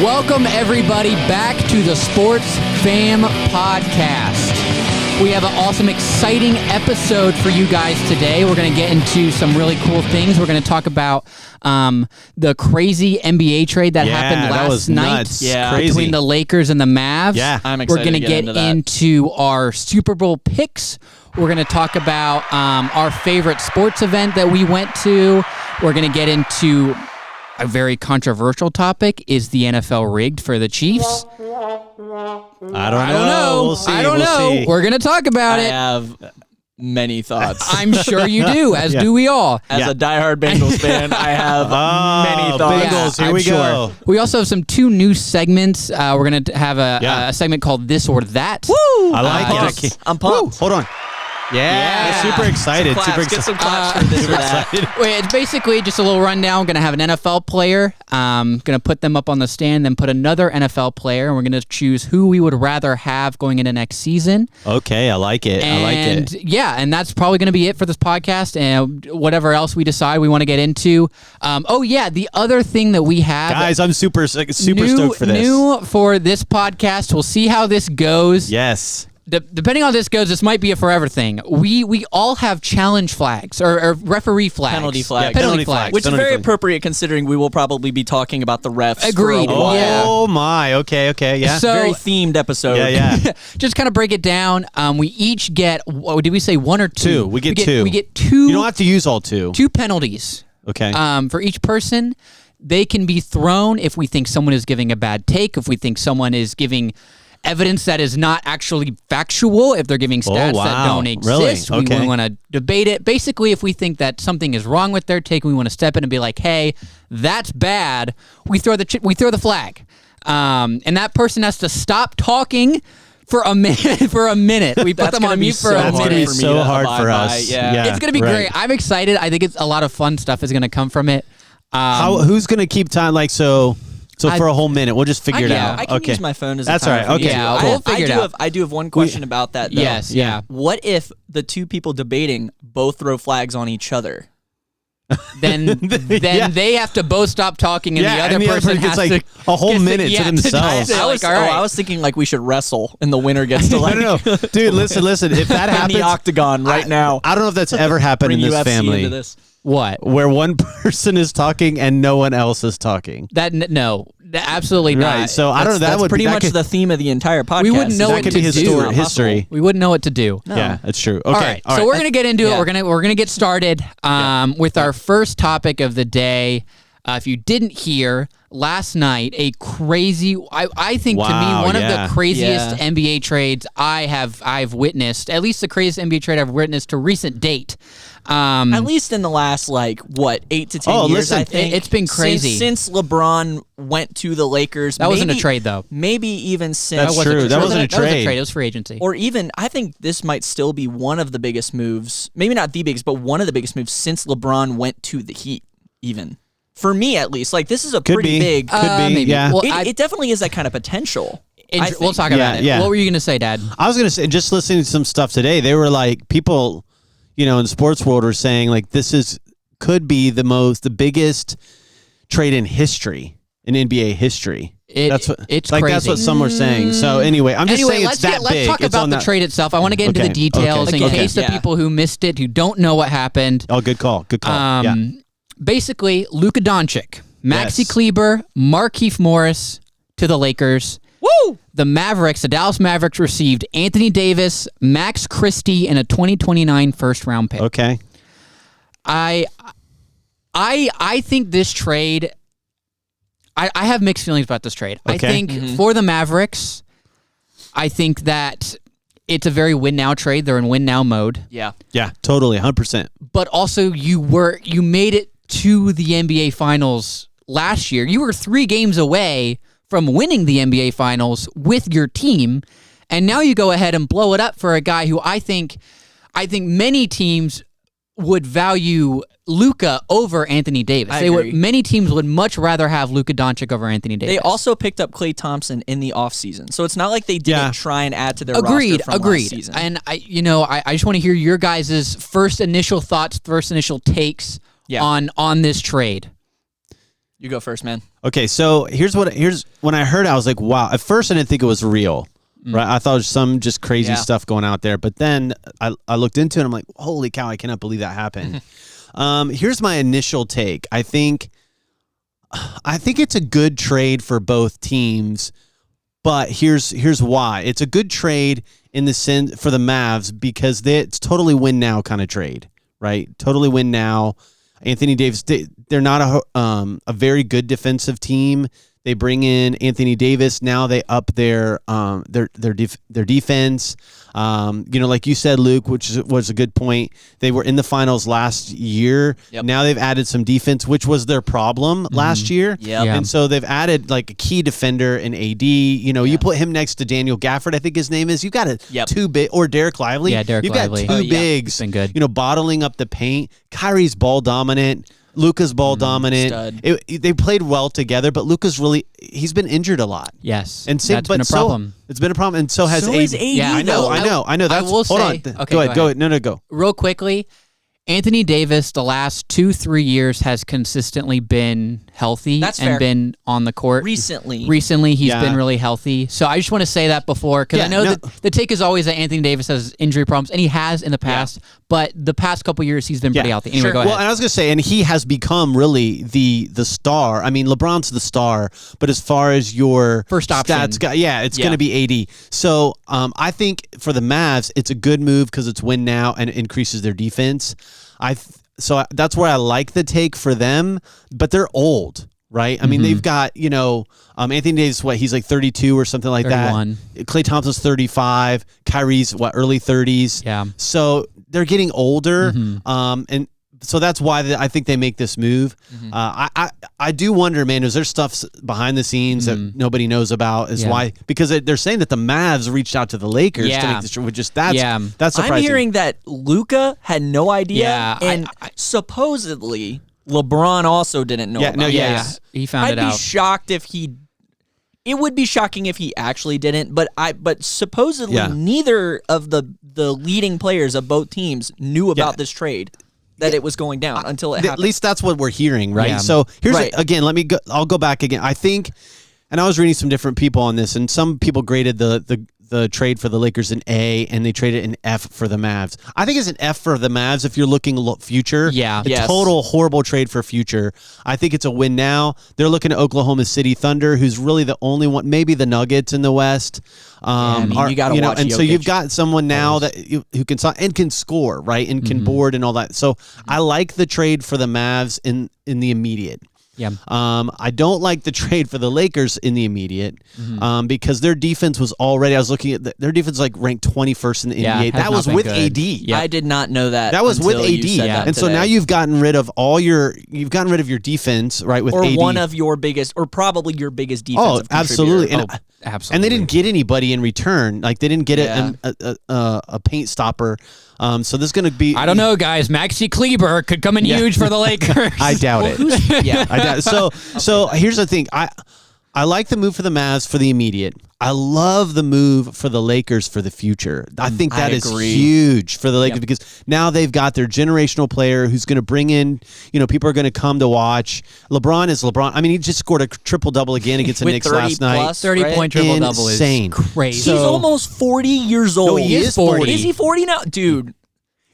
Welcome, everybody, back to the Sports F.A.M. podcast. We have an awesome, exciting episode for you guys today. We're going to get into some really cool things. We're going to talk about the crazy NBA trade that happened last night between the Lakers and the Mavs. Yeah, I'm excited. We're going to get into our Super Bowl picks. We're going to talk about our favorite sports event that we went to. We're going to get into a very controversial topic. Is the NFL rigged for the Chiefs? I don't know. We'll see. I don't know. See. We're going to talk about it. I have many thoughts. I'm sure you do, as do we all. As a diehard Bengals fan, I have many thoughts. Bengals, here we go. We also have two new segments. We're going to have a segment called This or That. Woo! I like it. I'm pumped. Hold on. Yeah, super excited. Get some claps for this or that. It's basically just a little rundown. We're going to have an NFL player. Going to put them up on the stand, then put another NFL player, and we're going to choose who we would rather have going into next season. Okay, I like it. Yeah, and that's probably going to be it for this podcast, and whatever else we decide we want to get into. The other thing that we have... Guys, I'm super stoked for this. New for this podcast. We'll see how this goes. Yes. Depending on how this goes, this might be a forever thing. We all have challenge flags or referee flags. Penalty flags. Yeah, penalty flags. Which is very appropriate considering we will probably be talking about the refs. Agreed. For a while. Oh my. Okay. Yeah. So, very themed episode. Yeah. Just kind of break it down. We each get, did we say one or two? We get two. We get two. You don't have to use all two. Two penalties. Okay. For each person. They can be thrown if we think someone is giving a bad take, if we think someone is giving evidence that is not actually factual, if they're giving stats that don't exist. Really? Okay. We want to debate it. Basically, if we think that something is wrong with their take, we want to step in and be like, hey, that's bad. We throw the flag. And that person has to stop talking for a minute. We put them on mute for a minute. That's going to be so hard for us. Yeah. It's going to be great. I'm excited. I think it's a lot of fun stuff is going to come from it. Who's going to keep time? So for a whole minute, we'll just figure it out. I can use my phone as a That's timer. all right. Okay. Yeah, we'll figure it out. I do have one question about that, though. Yes, yeah. What if the two people debating both throw flags on each other? Then they have to both stop talking, and the other person gets has a whole minute to themselves. I was thinking like we should wrestle, and the winner gets to No. Dude, listen. If that happens, in the octagon right now. I don't know if that's ever happened in this UFC family. Into this. What? Where one person is talking and no one else is talking. Absolutely not. Right. So I don't know. That's pretty much the theme of the entire podcast. We wouldn't know that what could to be do. history. We wouldn't know what to do. No. Yeah, that's true. Okay. All right. So we're gonna get into it. We're gonna get started with our first topic of the day. If you didn't hear last night, a crazy, I think to me one of the craziest NBA trades I've witnessed. At least the craziest NBA trade I've witnessed to recent date. At least in the last 8 to 10 years. Listen, I think it's been crazy since LeBron went to the Lakers. That wasn't a trade though. Maybe even since that's true. That wasn't a trade. That was a trade. It was free agency. Or even I think this might still be one of the biggest moves. Maybe not the biggest, but one of the biggest moves since LeBron went to the Heat. Even for me, at least, this is a pretty big. Could be. Maybe. Yeah. Well, it definitely is that kind of potential. We'll talk about it. Yeah. What were you gonna say, Dad? I was gonna say, just listening to some stuff today, they were like, people, in the sports world are saying could be the biggest trade in history, in NBA history. It's crazy. That's what some were saying. So anyway, I'm just saying it's that big. Let's talk about the trade itself. I want to get into the details in case the people who missed it, who don't know what happened. Oh, good call. Basically, Luka Doncic, Maxi Kleber, Markieff Morris to the Lakers. Woo! The Dallas Mavericks received Anthony Davis, Max Christie, and a 2029 first-round pick. Okay. I think this trade. I have mixed feelings about this trade. Okay. I think for the Mavericks, I think that it's a very win-now trade. They're in win-now mode. Yeah. Yeah, totally, 100%. But also, you made it to the NBA Finals last year. You were 3 games away from winning the NBA Finals with your team, and now you go ahead and blow it up for a guy who I think many teams would value Luka over Anthony Davis. Many teams would much rather have Luka Doncic over Anthony Davis. They also picked up Klay Thompson in the offseason, so it's not like they didn't try and add to their roster from last season. And I just want to hear your guys' first initial thoughts, first initial takes on this trade. You go first, man. Okay, so here's when I heard it, I was like, wow. At first, I didn't think it was real. Right, I thought it was some just crazy stuff going out there. But then I looked into it, and I'm like, holy cow, I cannot believe that happened. Here's my initial take. I think it's a good trade for both teams, but here's why. It's a good trade in the sense for the Mavs because it's totally win now kind of trade, right? Totally win now. Anthony Davis, they're not a very good defensive team. They bring in Anthony Davis. Now they up their defense. Like you said, Luke, which was a good point. They were in the finals last year. Yep. Now they've added some defense, which was their problem last year. Yep. Yeah. And so they've added like a key defender in AD. You put him next to Daniel Gafford, I think his name is. You got two big, or Derek Lively. Yeah, Derek Lively. You've got two bigs. Been good. Bottling up the paint. Kyrie's ball dominant. Luka's ball dominant. They played well together, but Luka's he's been injured a lot. Yes, and that's been a problem. It's been a problem, and so has AD. Yeah, I know. That's, I will hold say, on. Okay, go ahead. No, go. Real quickly, Anthony Davis, the last 2-3 years, has consistently been healthy That's and fair. been on the court. Recently, he's been really healthy. So I just want to say that before, because I know that the take is always that Anthony Davis has injury problems, and he has in the past, but the past couple years he's been pretty healthy. Anyway, go ahead. Well, and I was going to say, and he has become really the star. I mean, LeBron's the star, but as far as your first option, it's going to be AD. So I think for the Mavs, it's a good move because it's win now and it increases their defense. So that's where I like the take for them, but they're old, right? I mean, they've got, Anthony Davis, he's like 32 or something like 31. that. Klay Thompson's 35. Kyrie's, early 30s. Yeah. So they're getting older, and so that's why I think they make this move. I do wonder, man, is there stuff behind the scenes that nobody knows about? Why? Because they're saying that the Mavs reached out to the Lakers to make this trade, which is that's surprising. I'm hearing that Luka had no idea, Yeah, and supposedly LeBron also didn't know about it. He found it out. I'd be shocked if he. It would be shocking if he actually didn't, but supposedly neither of the leading players of both teams knew about this trade. That it was going down until it happened. At least that's what we're hearing, right? Yeah. So here's again. I'll go back again. I think, and I was reading some different people on this, and some people graded the trade for the Lakers an A, and they traded an F for the Mavs. I think it's an F for the Mavs if you're looking future. Yeah. Total horrible trade for future. I think it's a win now. They're looking at Oklahoma City Thunder, who's really the only one, maybe the Nuggets in the West. You got to watch and Jokic. so you've got someone now who can score, right, and can board and all that. So I like the trade for the Mavs in the immediate. Yeah. I don't like the trade for the Lakers in the immediate because their defense was already. I was looking at their defense ranked 21st in the NBA. That was with AD. I did not know that. That was with until AD. you said that and so today. now you've gotten rid of your defense, right? With or AD. one of your biggest, or probably your biggest defensive absolutely. contributor. Absolutely. And they didn't get anybody in return. They didn't get a paint stopper. So this is going to be. I don't know, guys. Maxi Kleber could come in huge for the Lakers. I doubt it. Yeah. I doubt it. So here's the thing. I like the move for the Mavs for the immediate. I love the move for the Lakers for the future. I think that is huge for the Lakers because now they've got their generational player who's going to bring in, people are going to come to watch. LeBron is LeBron. I mean, he just scored a triple-double again against the Knicks last night. 30-point triple-double is crazy. He's almost 40 years old. No, he is 40. Is he 40 now? Dude.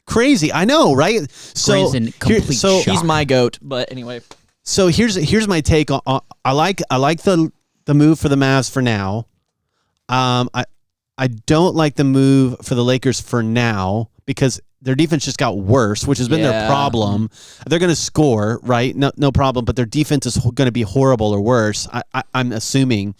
Crazy. I know, right? So, shock. He's my GOAT, but anyway. So here's my take on I like the move for the Mavs for now. I don't like the move for the Lakers for now because their defense just got worse, which has been their problem. They're going to score, right? No problem, but their defense is going to be horrible or worse, I'm assuming.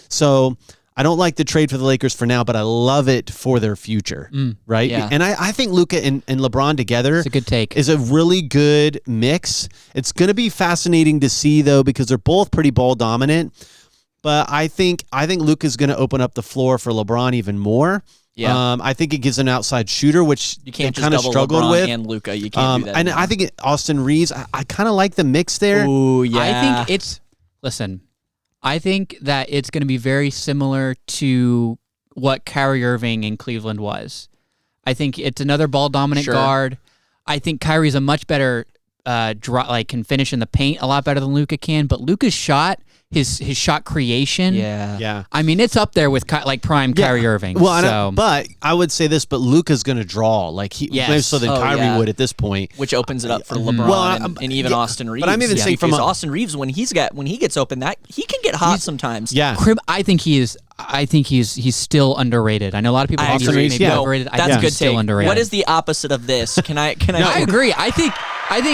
So I don't like the trade for the Lakers for now, but I love it for their future, right? Yeah. And I think Luka and LeBron together It's a good take. is a really good mix. It's going to be fascinating to see, though, because they're both pretty ball dominant. But I think Luka's going to open up the floor for LeBron even more. Yeah. I think it gives an outside shooter, which You can't just kind of double struggled LeBron with. and Luka. You can't do that. And I think Austin Reeves, I kind of like the mix there. Ooh, yeah. I think I think that it's going to be very similar to what Kyrie Irving in Cleveland was. I think it's another ball-dominant guard. I think Kyrie's a much better can finish in the paint a lot better than Luka can. But Luka's shot, his shot creation, Yeah. I mean, it's up there with prime Kyrie Irving. Well, but I would say this, but Luka's going to draw more so than Kyrie would at this point, which opens it up for LeBron and even Austin Reeves. But I'm even saying because Austin Reeves, when he gets open, that he can get hot sometimes. Yeah, I think he's still underrated. I know a lot of people Austin Reeves, overrated. That's a good still take. underrated. What is the opposite of this? Can I? I agree. I think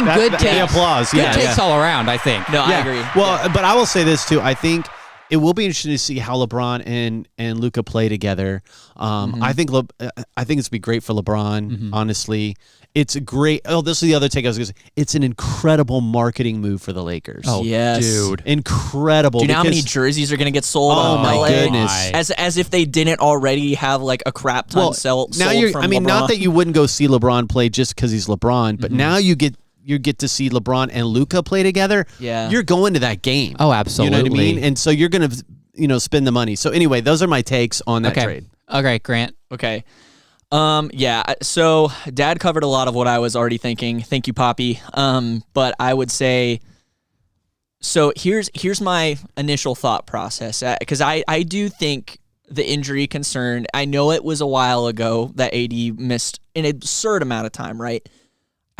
good takes. Applause. Good takes all around. I think. No, I agree. Well, but I will say this too. I think it will be interesting to see how LeBron and Luka play together. I think it's gonna be great for LeBron. Honestly, it's a great. Oh, this is the other take I was going to say. It's an incredible marketing move for the Lakers. Oh, yes, dude, Do incredible. you know how many jerseys are going to get sold? Oh my LA? goodness! As if they didn't already have like a crap ton sold. Now LeBron. not that you wouldn't go see LeBron play just because he's LeBron, but now you get to see LeBron and Luka play together. Yeah, you're going to that game. Oh, absolutely. You know what I mean? And so you're going to spend the money. So anyway, those are my takes on that trade. Okay, Grant. Okay. So Dad covered a lot of what I was already thinking. Thank you, Poppy. But I would say, so here's my initial thought process, because I do think the injury concern, I know it was a while ago that AD missed an absurd amount of time, right?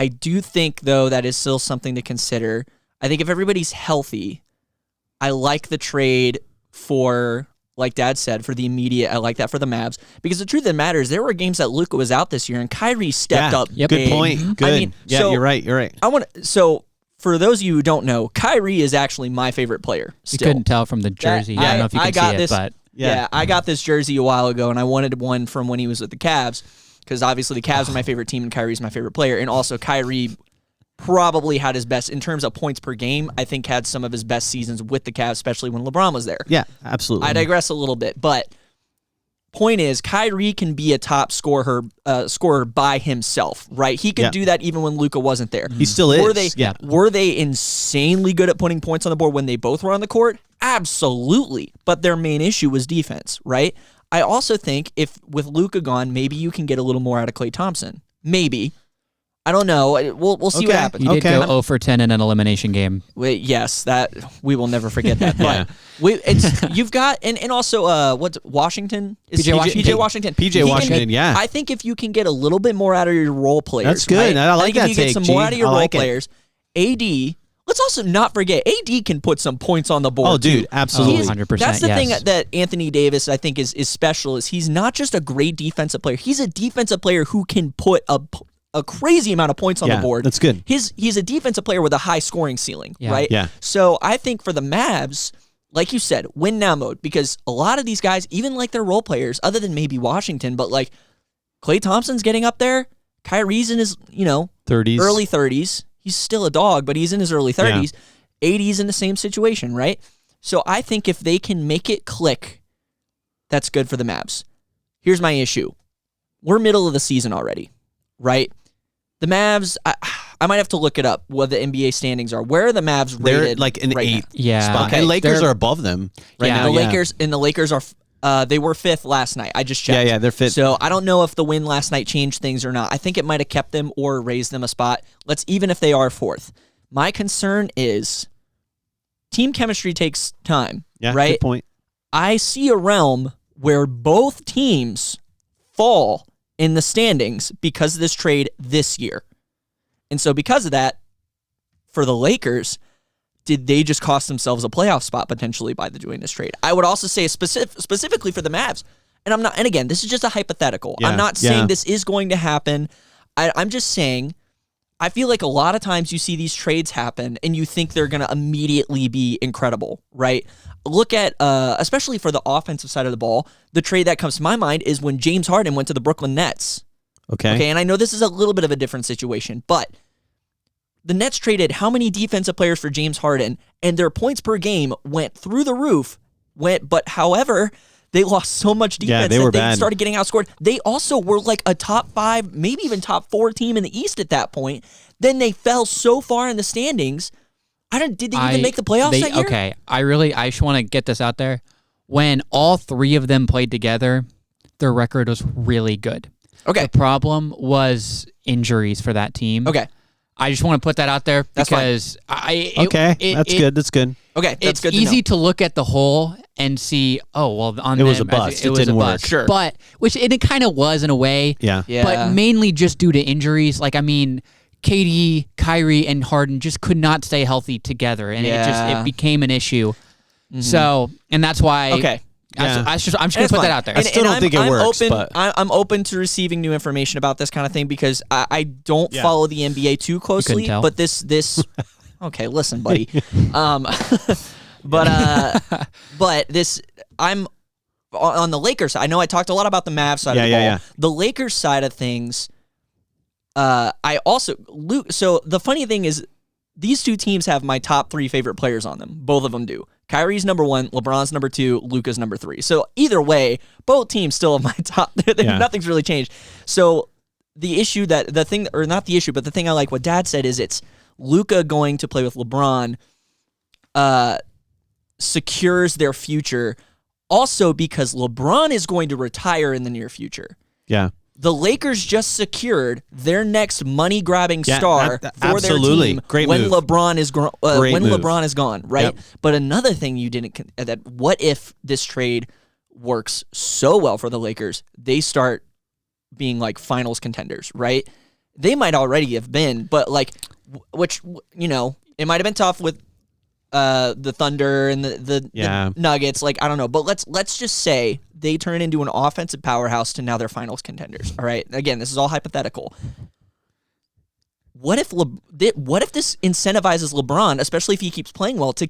I do think, though, that is still something to consider. I think if everybody's healthy, I like the trade for, like Dad said, for the immediate. I like that for the Mavs, because the truth of the matter is there were games that Luka was out this year and Kyrie stepped up. Good big. point. Good. I mean, you're right. So for those of you who don't know, Kyrie is actually my favorite player. You couldn't tell from the jersey. I don't know if you can see it, but I got this jersey a while ago, and I wanted one from when he was with the Cavs, because obviously the Cavs are my favorite team and Kyrie's my favorite player, and also Kyrie probably had his best, in terms of points per game, I think had some of his best seasons with the Cavs, especially when LeBron was there. Yeah, absolutely. I digress a little bit, but point is, Kyrie can be a top scorer by himself, right? He could do that even when Luka wasn't there. He still is. Were they insanely good at putting points on the board when they both were on the court? Absolutely. But their main issue was defense, right? I also think if with Luka gone, maybe you can get a little more out of Klay Thompson. Maybe. I don't know. We'll see what happens. You did go 0 for 10 in an elimination game. Yes, that we will never forget that. But you've got and also what's Washington? PJ Washington. PJ Washington. I think if you can get a little bit more out of your role players, that's good. Right? I like that. If you get some more out of your role players, AD. Let's also not forget, AD can put some points on the board. Oh, dude, too. absolutely. 100%. That's the thing that Anthony Davis, I think, is special. Is he's not just a great defensive player. He's a defensive player who can put a crazy amount of points on the board. That's good. He's a defensive player with a high scoring ceiling, right? Yeah. So I think for the Mavs, like you said, win now mode, because a lot of these guys, even like their role players, other than maybe Washington, but like Klay Thompson's getting up there. Kyrie's in his 30s, early 30s. He's still a dog, but he's in his early 30s. 80's in the same situation, right? So I think if they can make it click, that's good for the Mavs. Here's my issue. We're middle of the season already, right? The Mavs, I might have to look it up, what the NBA standings are. Where are the Mavs rated? They're like in right 8th spot. Okay. And Lakers are above them right now. The Lakers are, they were 5th last night. I just checked. Yeah, they're 5th. So I don't know if the win last night changed things or not. I think it might have kept them or raised them a spot. Even if they are 4th. My concern is team chemistry takes time, right? Good point. I see a realm where both teams fall in the standings because of this trade this year. And so because of that, for the Lakers, did they just cost themselves a playoff spot potentially by doing this trade? I would also say specifically for the Mavs, and again, this is just a hypothetical. I'm not saying this is going to happen. I'm just saying, I feel like a lot of times you see these trades happen and you think they're going to immediately be incredible, right? Look at, especially for the offensive side of the ball, the trade that comes to my mind is when James Harden went to the Brooklyn Nets. Okay, and I know this is a little bit of a different situation, but the Nets traded how many defensive players for James Harden, and their points per game went through the roof, but however, they lost so much defense they were that they bad. started getting outscored. They also were like a top 5, maybe even top 4 team in the East at that point. Then they fell so far in the standings. Did they even make the playoffs that year? Okay, I just want to get this out there. When all 3 of them played together, their record was really good. Okay. The problem was injuries for that team. Okay. I just want to put that out there That's because That's good. That's good. Okay, that's it's good. easy to look at the whole and see, oh well, on It was them, a bust. It It was didn't a work. bust. Sure. But it kind of was in a way. Yeah. Yeah. But mainly just due to injuries. Like I mean, KD, Kyrie, and Harden just could not stay healthy together, and it became an issue. Mm-hmm. So, and that's why. Okay. I'm just gonna put that out there. I still don't think it works, Open, but I'm open to receiving new information about this kind of thing because I don't follow the NBA too closely. tell. But this okay, listen, buddy. But this I'm on the Lakers side. I know I talked a lot about the Mavs side of the ball. Yeah. The Lakers side of things. I also So the funny thing is, these two teams have my top 3 favorite players on them. Both of them do. Kyrie's number 1, LeBron's number 2, Luka's number 3. So either way, both teams still have my top. Nothing's really changed. So the thing I like what Dad said is it's Luka going to play with LeBron secures their future. Also because LeBron is going to retire in the near future. Yeah. The Lakers just secured their next money-grabbing star for their team Great when move. LeBron is LeBron is gone, right? Yep. But another thing you didn't that what if this trade works so well for the Lakers, they start being like finals contenders, right? They might already have been, but like which it might have been tough with the Thunder and the Nuggets, like I don't know, but let's just say they turn into an offensive powerhouse to now they're finals contenders. All right, again, this is all hypothetical. What if this incentivizes LeBron, especially if he keeps playing well, to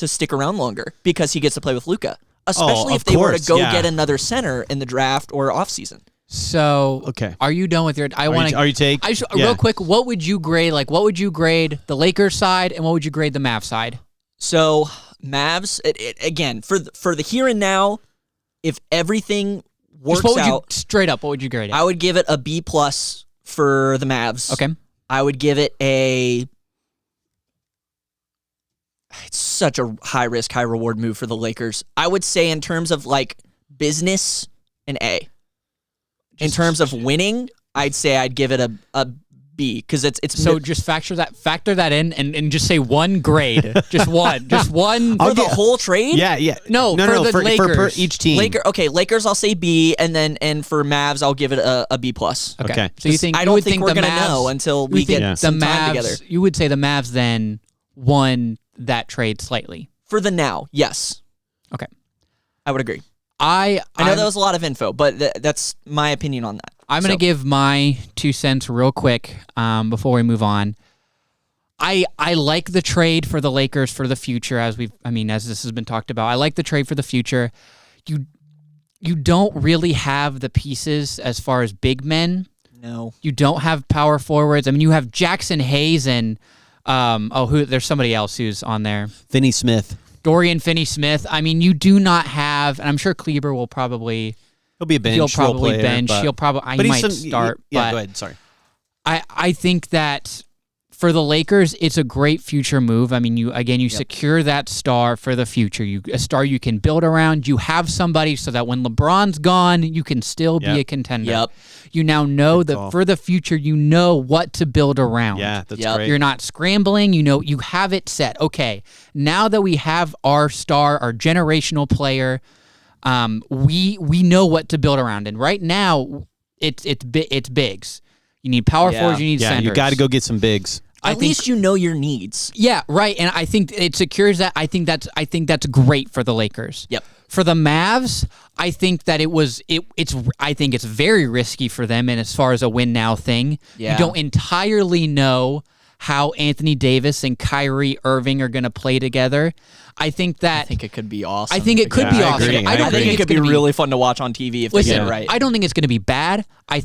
stick around longer because he gets to play with Luka, especially if they were to go get another center in the draft or offseason. So, okay, are you done with your? Real quick. What would you grade? Like, what would you grade the Lakers side, and what would you grade the Mavs side? So, Mavs again for the here and now. If everything works out, straight up, what would you grade it? I would give it a B+ for the Mavs. Okay. I would give it it's such a high risk, high reward move for the Lakers. I would say in terms of like business, an A. In terms of winning, I'd say I'd give it a B because it's so just factor that in and just say one grade, just one for the whole trade. No, no, for the Lakers. For each team. Lakers I'll say B, and for Mavs I'll give it a B+. Okay. So you think I don't think we're gonna know until we get some time together. You would say the Mavs then won that trade slightly for the now. Yes. Okay. I would agree. I know that was a lot of info, but that's my opinion on that. I'm going to give my 2 cents real quick before we move on. I like the trade for the Lakers for the future, as this has been talked about. I like the trade for the future. You don't really have the pieces as far as big men. No. You don't have power forwards. I mean, you have Jackson Hayes and there's somebody else who's on there. Finney-Smith. Dorian Finney-Smith. I mean, you do not have, and I'm sure Kleber will probably. He'll be a bench. He'll probably player, bench. But, He'll probably. He might start. Yeah, but go ahead. Sorry. I think that for the Lakers, it's a great future move. I mean, you secure that star for the future. A star you can build around. You have somebody so that when LeBron's gone, you can still be a contender. Yep. You now know that for the future, you know what to build around. Yeah, that's great. You're not scrambling. You have it set. Okay, now that we have our star, our generational player, we know what to build around. And right now, it's bigs. You need power forwards. You need centers. You got to go get some bigs. At least you know your needs. Yeah, right. And I think it secures that. I think that's great for the Lakers. Yep. For the Mavs, I think that I think it's very risky for them, and as far as a win now thing, you don't entirely know how Anthony Davis and Kyrie Irving are going to play together. I think it could be awesome. I think it could be awesome. I think it could be really fun to watch on TV if they get it right. I don't think it's going to be bad. I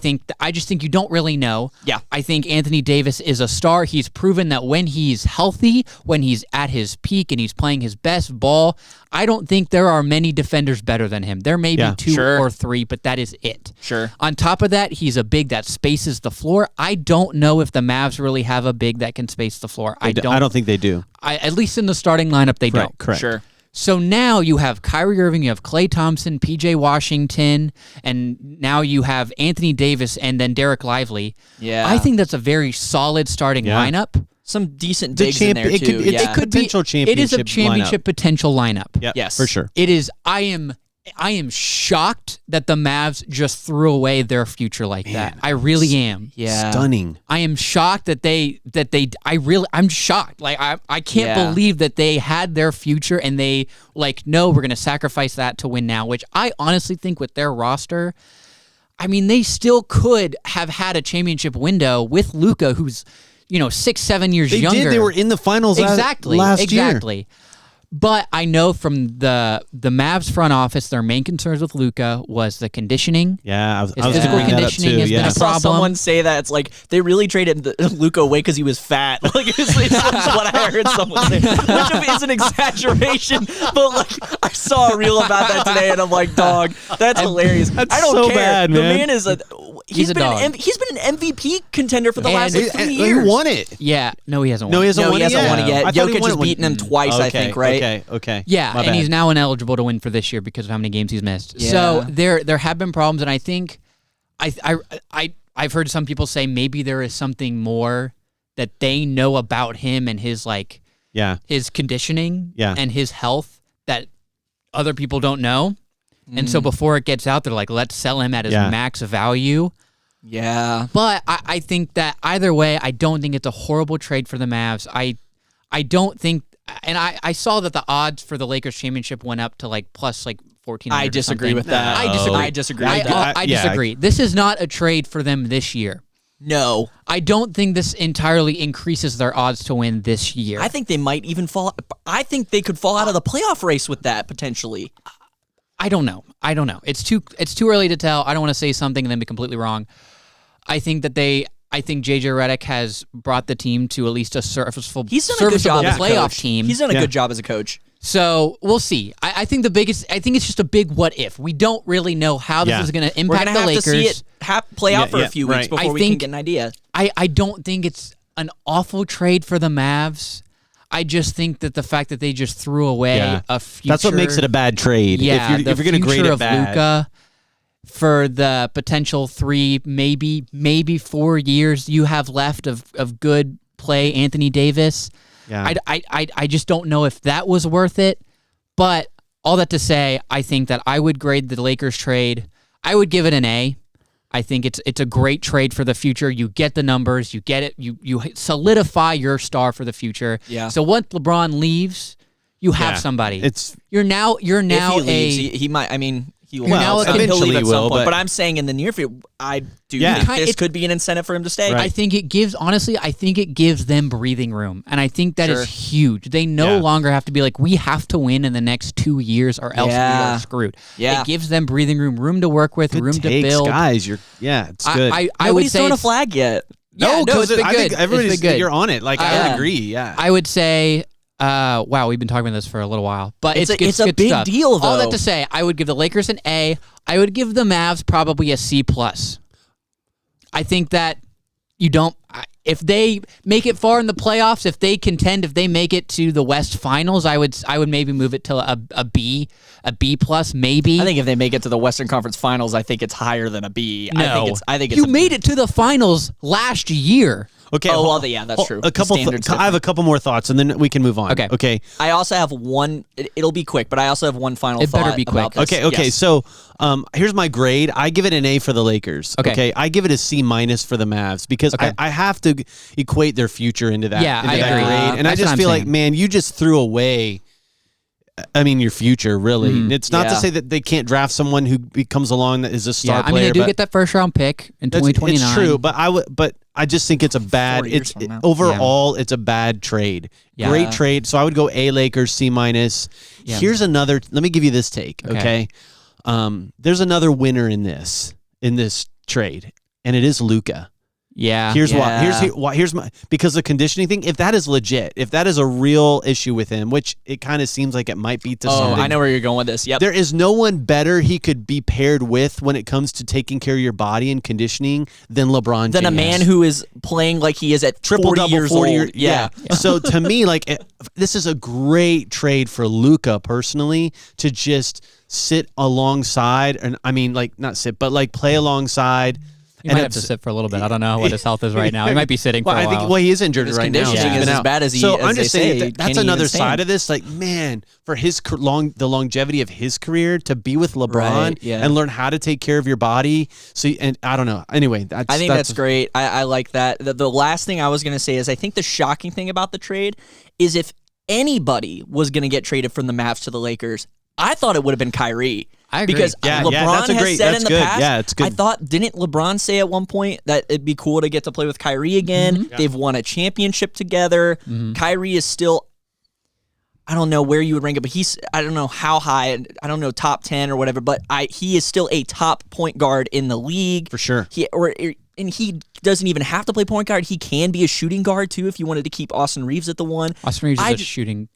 just think you don't really know. Yeah. I think Anthony Davis is a star. He's proven that when he's healthy, when he's at his peak and he's playing his best ball, I don't think there are many defenders better than him. There may be 2 or 3, but that is it. Sure. On top of that, he's a big that spaces the floor. I don't know if the Mavs really have a big that can space the floor. I don't think they do. At least in the starting lineup, they don't. Correct. Sure. So now you have Kyrie Irving, you have Klay Thompson, PJ Washington, and now you have Anthony Davis and then Derek Lively. Yeah. I think that's a very solid starting lineup. Some decent bigs in there, too. It could be It is a championship potential lineup. Yep, Yes. for sure. It is. I am shocked that the Mavs just threw away their future like that. I really am. Yeah. Stunning. I am shocked I'm shocked. Like I can't believe that they had their future and they no, we're going to sacrifice that to win now, which I honestly think with their roster, I mean, they still could have had a championship window with Luka, who's 6-7 years younger. They did. They were in the finals last year. But I know from the Mavs front office, their main concerns with Luka was the conditioning. Yeah, I was physical conditioning has been a I saw problem. someone say that it's like they really traded Luka away because he was fat. Like it's what I heard someone say, which is an exexaggeration. But I saw a reel about that today, and I'm like, dog, that's hilarious. That's I don't so care. bad, the man. man is he's been an MVP contender for the last 3 years. He won it. Yeah, no, he hasn't won. No, he hasn't won it yet. Jokic has beaten him twice, I think, right? Okay. Yeah, My and bad. he's now ineligible to win for this year because of how many games he's missed. Yeah. So there have been problems, and I think I've heard some people say maybe there is something more that they know about him and his his conditioning and his health that other people don't know. And so before it gets out, they're like, let's sell him at his max value. Yeah. But I think that either way, I don't think it's a horrible trade for the Mavs. I don't think, and I saw that the odds for the Lakers championship went up to plus 1400. I disagree with that. I disagree. I disagree with that. I disagree. This is not a trade for them this year. No. I don't think this entirely increases their odds to win this year. I think they might even fall. I think they could fall out of the playoff race with that potentially. I don't know. It's too early to tell. I don't want to say something and then be completely wrong. I think JJ Redick has brought the team to at least a serviceable playoff team. He's done a good job as a coach. So we'll see. I think it's just a big what if. We don't really know how this is going to impact the Lakers. We're going to have to see it play out for a few weeks before we can get an idea. I don't think it's an awful trade for the Mavs. I just think that the fact that they just threw away a future. That's what makes it a bad trade. Yeah, if you're going to grade it bad. Luka for the potential 3, maybe 4 years you have left of good play, Anthony Davis. Yeah. I just don't know if that was worth it. But all that to say, I think that I would grade the Lakers trade. I would give it an A. I think it's a great trade for the future. You get the numbers, you get it, you solidify your star for the future. Yeah. So once LeBron leaves, you have somebody. You're now if he leaves, he might. I mean, he will. Eventually he'll leave at some point. but I'm saying in the near future, I do think this could be an incentive for him to stay. Right. I think it gives them breathing room, and I think that is huge. They no longer have to be like, we have to win in the next 2 years or else we are screwed. Yeah. It gives them breathing room to work with, room to build. Guys, it's good. I would Nobody's say thrown a flag yet. No, because it's been I good. think everybody's It's been good. you're on it. I would agree. Yeah, I would say, wow, we've been talking about this for a little while, but it's a good big stuff. deal, though. All that to say, I would give the Lakers an A. I would give the Mavs probably a C+. I think that if they make it far in the playoffs, if they contend, if they make it to the West Finals, I would maybe move it to a B+, maybe. I think if they make it to the Western Conference Finals, I think it's higher than a B. No. I think it's you made it to the finals last year. Okay. Oh, well, yeah, that's true. I have a couple more thoughts, and then we can move on. Okay. I also have one. It'll be quick, but I also have one final thought. It better be quick. About this. Okay. Yes. So, here's my grade. I give it an A for the Lakers. Okay. I give it a C- for the Mavs because I have to equate their future into that. Yeah, into I that agree. grade. And I That's just what I'm feel saying. like, man, you just threw away. Your future, really. Mm-hmm. It's not to say that they can't draft someone who comes along that is a star player. They do get that first round pick in 2029. It's true, but I just think it's a bad. 4 years from now. Overall, it's a bad trade. Yeah. Great trade. So I would go A Lakers, C-. Yeah. Here's another. Let me give you this take. Okay. There's another winner in this trade, and it is Luka. Yeah. Here's Yeah. why. Here's my because the conditioning thing. If that is legit, if that is a real issue with him, which it kind of seems like it might be to some. I know where you're going with this. Yep. There is no one better he could be paired with when it comes to taking care of your body and conditioning than LeBron. Than James. a man who is playing like he is at triple 40 double years 40 old. Yeah. So to me, like this is a great trade for Luka personally to just sit alongside, and I mean like not sit, but like play alongside. He might have to sit for a little bit. I don't know what his health is right now. He might be sitting for a while. I think he is injured His right now. conditioning He's is been as out. bad as he. So as I'm they just saying say, that's can't another even side stand. of this. Like, man, for his the longevity of his career to be with LeBron Right, yeah. and learn how to take care of your body. So, and I don't know. Anyway, I think that's great. I like that. The last thing I was going to say is I think the shocking thing about the trade is if anybody was going to get traded from the Mavs to the Lakers, I thought it would have been Kyrie. I agree. Because LeBron has said in the past, yeah, it's good. I thought, didn't LeBron say at one point that it'd be cool to get to play with Kyrie again? Mm-hmm. They've won a championship together. Kyrie is still, I don't know where you would rank it, but I don't know how high, I don't know, top 10 or whatever, but he is still a top point guard in the league. For sure. And he doesn't even have to play point guard. He can be a shooting guard too if you wanted to keep Austin Reeves at the one. Austin Reeves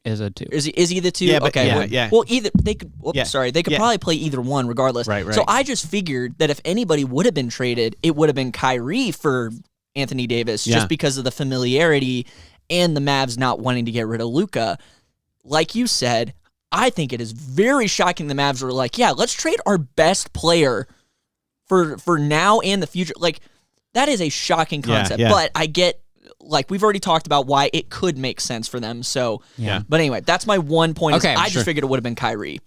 is a 2. Is he the 2? Yeah, but okay. yeah. Well, either they could. Yeah. Sorry, they could probably play either one regardless. Right. So I just figured that if anybody would have been traded, it would have been Kyrie for Anthony Davis, just because of the familiarity and the Mavs not wanting to get rid of Luka. Like you said, I think it is very shocking. The Mavs were like, "Yeah, let's trade our best player for now and the future." Like. That is a shocking concept, but I get, like, we've already talked about why it could make sense for them. So, but anyway, that's my one point. Okay, I just figured it would have been Kyrie.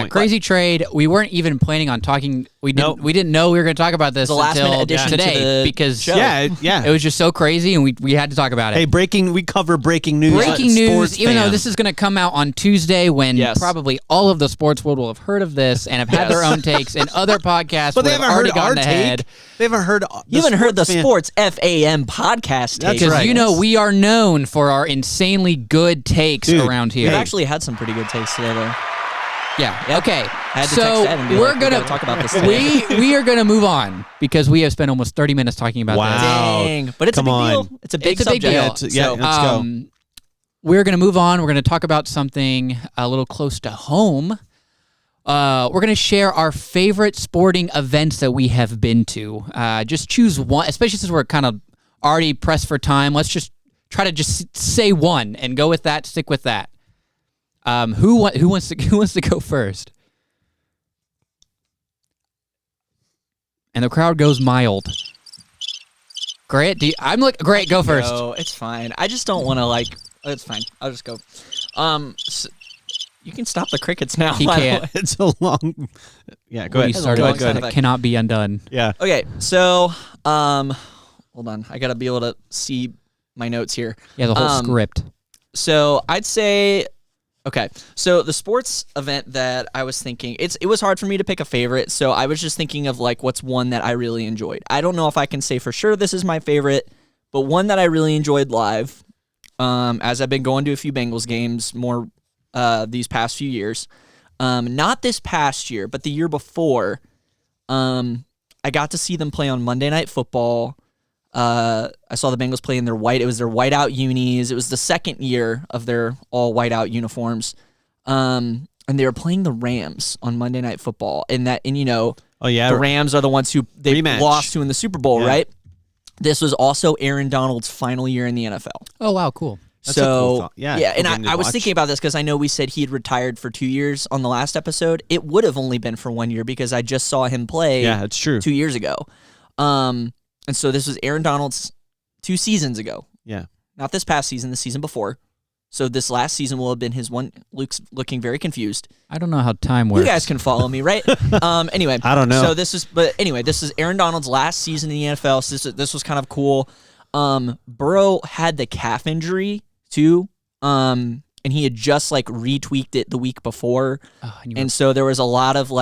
Crazy trade. We weren't even planning on talking. We didn't know we were going to talk about this last minute until addition to today the because show. it was just so crazy, and we had to talk about it. Hey, we cover breaking news. Breaking news, Sports even though fan. this is going to come out on Tuesday when probably all of the sports world will have heard of this and have had their own takes, and other podcasts But would they have haven't already heard our gotten ahead. take. They haven't heard. You haven't heard the fan. Sports F.A.M. podcast take. Because you know we are known for our insanely good takes around here. We've actually had some pretty good takes today, though. Yeah. Okay. I had to so text Ed and be we're like, gonna we gotta talk about this today. we are gonna move on because we have spent almost 30 minutes talking about this. Dang. But it's Come a big on. deal. It's a big It's a big subject. deal. Yeah, let's go. We're going to move on. We're going to talk about something a little close to home. We're going to share our favorite sporting events that we have been to. Just choose one, especially since we're kind of already pressed for time. Let's just try to just say one and go with that, stick with that. Who wants to go first? And the crowd goes mild. Grant, Grant, go first. No, it's fine. I just don't want to it's fine. I'll just go. So, you can stop the crickets now. He by the can't. way. It's a long. Yeah, go We ahead. started Go with ahead. it cannot be undone. Yeah. Okay, so hold on. I gotta be able to see my notes here. Yeah, the whole script. So I'd say, okay. So the sports event that I was thinking, it was hard for me to pick a favorite. So I was just thinking of what's one that I really enjoyed. I don't know if I can say for sure this is my favorite, but one that I really enjoyed live, as I've been going to a few Bengals games more these past few years. Not this past year, but the year before. I got to see them play on Monday Night Football. I saw the Bengals play in their white. It was their whiteout unis. It was the second year of their all whiteout uniforms. And they were playing the Rams on Monday Night Football. The Rams are the ones who they Rematch. lost to in the Super Bowl, right? This was also Aaron Donald's final year in the NFL. Oh, wow, cool. That's a cool thought. Yeah, and cool game to I was watch. thinking about this because I know we said he had retired for 2 years on the last episode. It would have only been for 1 year because I just saw him play. Yeah, that's true. 2 years ago. And so this was Aaron Donald's 2 seasons ago. Yeah. Not this past season, the season before. So this last season will have been his one. Luke's looking very confused. I don't know how time works. You guys can follow me, right? Anyway. I don't know. So this is Aaron Donald's last season in the NFL. So this was kind of cool. Burrow had the calf injury too. And he had just retweaked it the week before. And so there was a lot of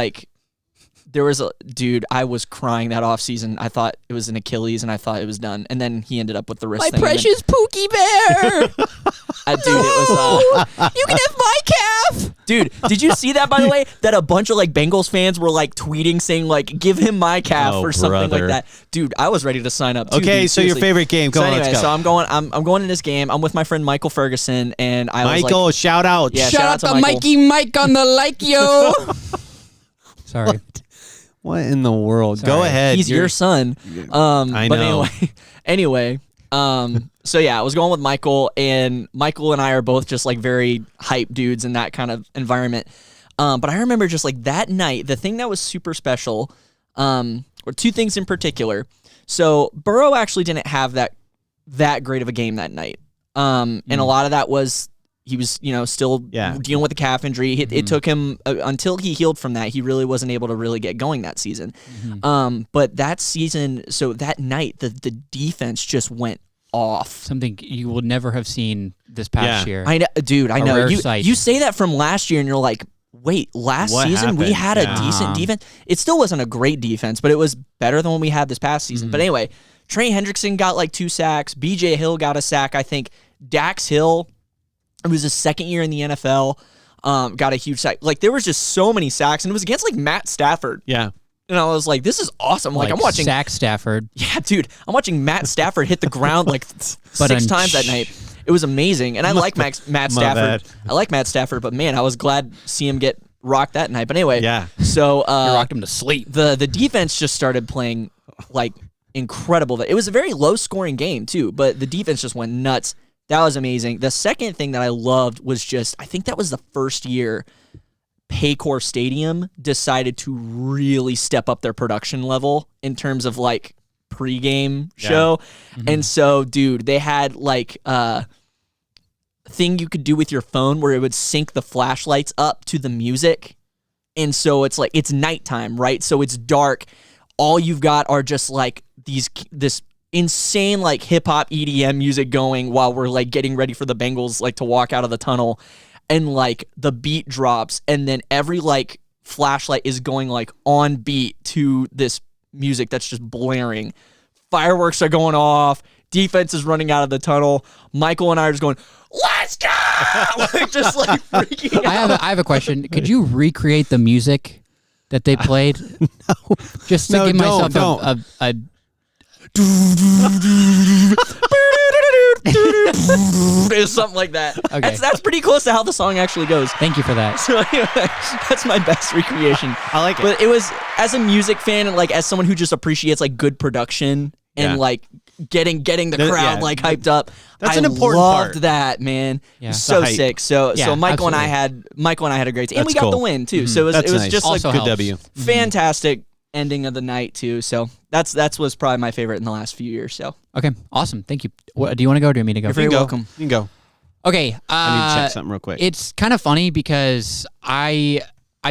dude, I was crying that offseason. I thought it was an Achilles and I thought it was done. And then he ended up with the wrist thing. My precious Pookie Bear! Dude, it was you can have my calf! Dude, did you see that, by the way? That a bunch of like Bengals fans were like tweeting saying like, give him my calf or something like that. Dude, I was ready to sign up too. Okay, dude, so your favorite game. Go on, anyway, let's go. so I'm going in this game. I'm with my friend Michael Ferguson, and I was Michael, like, shout out. Yeah, Shout out to Mikey Mike on the like, yo. Sorry. What in the world? Sorry. Go ahead. he's your son. I But know. anyway, so yeah, I was going with Michael, and Michael and I are both just like very hype dudes in that kind of environment. But I remember just like that night, the thing that was super special, were two things in particular. So Burrow actually didn't have that great of a game that night. And a lot of that was he was, still dealing with the calf injury. It took him until he healed from that. He really wasn't able to really get going that season. But that season, so that night, the defense just went off. Something you will never have seen this past year. I know, dude. I A know. rare You sight. say that from last year, and you're like, wait, last What season we had happened? a decent defense. It still wasn't a great defense, but it was better than what we had this past season. But anyway, Trey Hendrickson got like 2 sacks. B.J. Hill got a sack, I think. Dax Hill, it was his second year in the NFL, got a huge sack. Like, there was just so many sacks, and it was against like Matt Stafford. Yeah. And I was like, this is awesome. Like I'm watching Sack Stafford. Yeah, dude. I'm watching Matt Stafford hit the ground like 6 times that night. It was amazing. And I like Matt Stafford. bad. I like Matt Stafford, but man, I was glad to see him get rocked that night. But anyway, Yeah. so You rocked him to sleep. the defense just started playing like incredible. It was a very low scoring game too, but the defense just went nuts. That was amazing. The second thing that I loved was just, I think that was the first year Paycor Stadium decided to really step up their production level in terms of like pregame show. And so, dude, they had like a thing you could do with your phone where it would sync the flashlights up to the music. And so it's like, it's nighttime, right? So it's dark. All you've got are just like this insane like hip hop EDM music going while we're like getting ready for the Bengals like to walk out of the tunnel. And like the beat drops, and then every like flashlight is going like on beat to this music that's just blaring. Fireworks are going off. Defense is running out of the tunnel. Michael and I are just going, let's go! Like, just like freaking out. I have a question. Could you recreate the music that they played? No. Just to give myself a It's something like that. Okay. That's pretty close to how the song actually goes. Thank you for that. So anyway, that's my best recreation. I like it. But it was, as a music fan and like as someone who just appreciates like good production and like getting the crowd like hyped up. That's I an important loved part. that, man. Yeah. So The hype. sick. So Yeah, Michael and I absolutely. had a great team. And That's we got the cool. win too. So it That's was nice. just Also like Good helps. W. fantastic ending of the night too. So that was probably my favorite in the last few years. So Okay, awesome. Thank you. Do you want to go or do you want me to go? You're very You can go. welcome. You can go. Okay. I need to check something real quick. It's kind of funny because I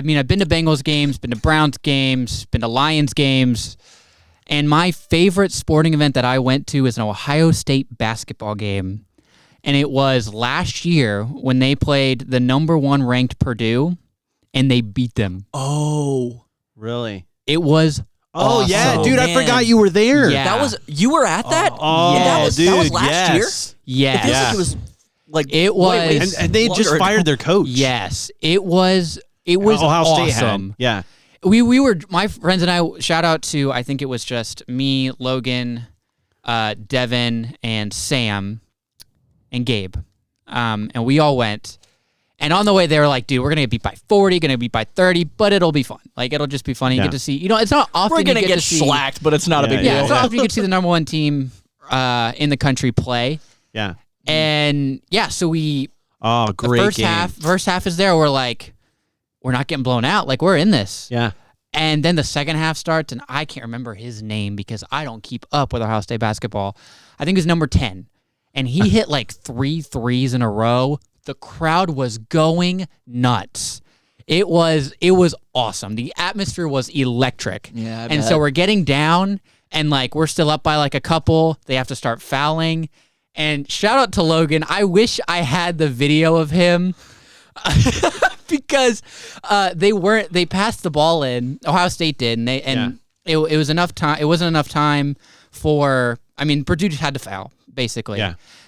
mean, I've been to Bengals games, been to Browns games, been to Lions games, and my favorite sporting event that I went to is an Ohio State basketball game. And it was last year when they played the number 1 ranked Purdue, and they beat them. Oh, Really? It was Oh, yeah, awesome. dude, I Man. forgot you were there. Yeah. you were at that? Oh, that was dude, last year. yes. yes. It feels like it was like It way was- And they just longer fired ago. their coach. Yes, it was Ohio State had. awesome. Yeah. We were, my friends and I, shout out to, I think it was just me, Logan, Devin, and Sam, and Gabe. And we all went. And on the way, they were like, dude, we're going to get beat by 40, going to beat by 30, but it'll be fun. Like, it'll just be funny. You Yeah. get to see, it's not often We're gonna you get to see, slacked, but it's not a big Yeah, deal. it's not often you get to see the number 1 team in the country play. Yeah. And yeah, so the Oh, great first game. first half is there. We're like, we're not getting blown out. Like, we're in this. Yeah. And then the second half starts, and I can't remember his name because I don't keep up with Ohio State basketball. I think it was number 10. And he hit like 3 threes in a row. The crowd was going nuts. It was awesome. The atmosphere was electric. Yeah, I and bet. so we're getting down, and like we're still up by like a couple. They have to start fouling. And shout out to Logan. I wish I had the video of him. Because they passed the ball in. Ohio State did, and it was enough time. It wasn't enough time for. I mean, Purdue just had to foul basically,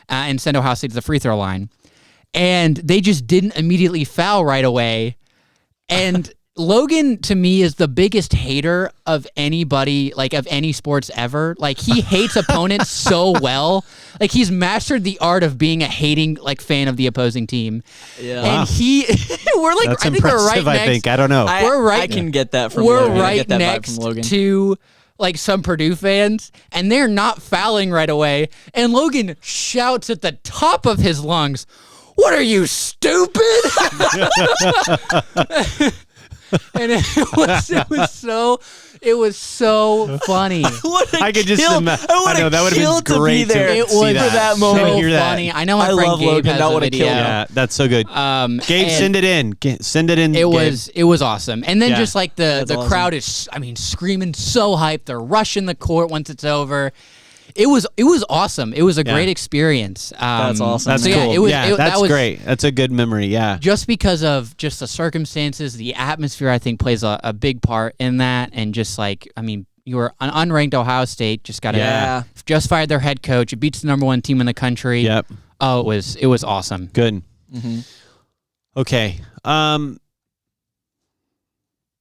and send Ohio State to the free throw line. and they just didn't immediately foul right away. And Logan, to me, is the biggest hater of anybody, like of any sports ever. Like, he hates opponents so well. Like, he's mastered the art of being a hating fan of the opposing team. Yeah. And we're like, That's I think we're right impressive, I next. think. I don't know. I can get that from We're Logan. I right get that vibe next from Logan. to some Purdue fans, and they're not fouling right away. And Logan shouts at the top of his lungs, "What are you, stupid?" And it was so funny. I could just imagine. I know that would have been great there. It was for that moment. so hear that. funny. I know my I friend love Gabe Logan. has That a would've video. killed Yeah, that's so good. Gabe, and send it in. Send it in. It was awesome. And then Yeah. just the awesome. crowd is, screaming so hyped. They're rushing the court once it's over. It was awesome. It was a great experience. That's awesome. That's so cool. it was, that's that was great. That's a good memory. Yeah. just because of just the circumstances, the atmosphere, I think plays a big part in that. And just you were an unranked Ohio State, just just fired their head coach. It beats the number 1 team in the country. Yep. Oh, it was awesome. Good. Mm-hmm. Okay.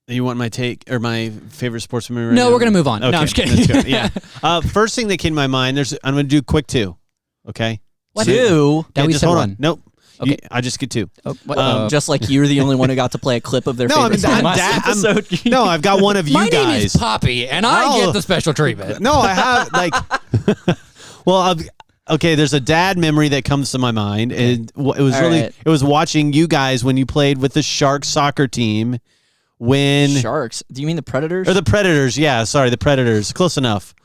You want my take or my favorite sports movie? Right No, now? we're gonna move on. Okay, No, I'm just kidding. let's go. Yeah. First thing that came to my mind. I'm gonna do quick 2. Okay. What? Two. That we just said hold one. on. Nope. Okay. I just get 2. Oh, what? Just like you're the only one who got to play a clip of their favorite song last episode. No, I've got one of you My guys. name is Poppy, and I get the special treatment. No, I have well, okay. There's a dad memory that comes to my mind, and it was right. it was watching you guys when you played with the Sharks soccer team. When Sharks? Do you mean the Predators? or the Predators? Yeah, sorry, the Predators. Close enough.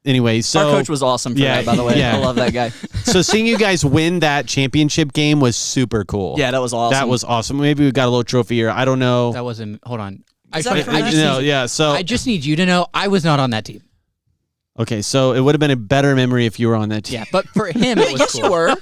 Anyway, so Our coach was awesome for that, by the way. yeah. I love that guy. So seeing you guys win that championship game was super cool. Yeah, that was awesome. That was awesome. Maybe we got a little trophy here. I don't know. That wasn't. Hold on. Is that for us? I just need you to know I was not on that team. Okay, so it would have been a better memory if you were on that team. Yeah, but for him, it was Yes, cool. you were.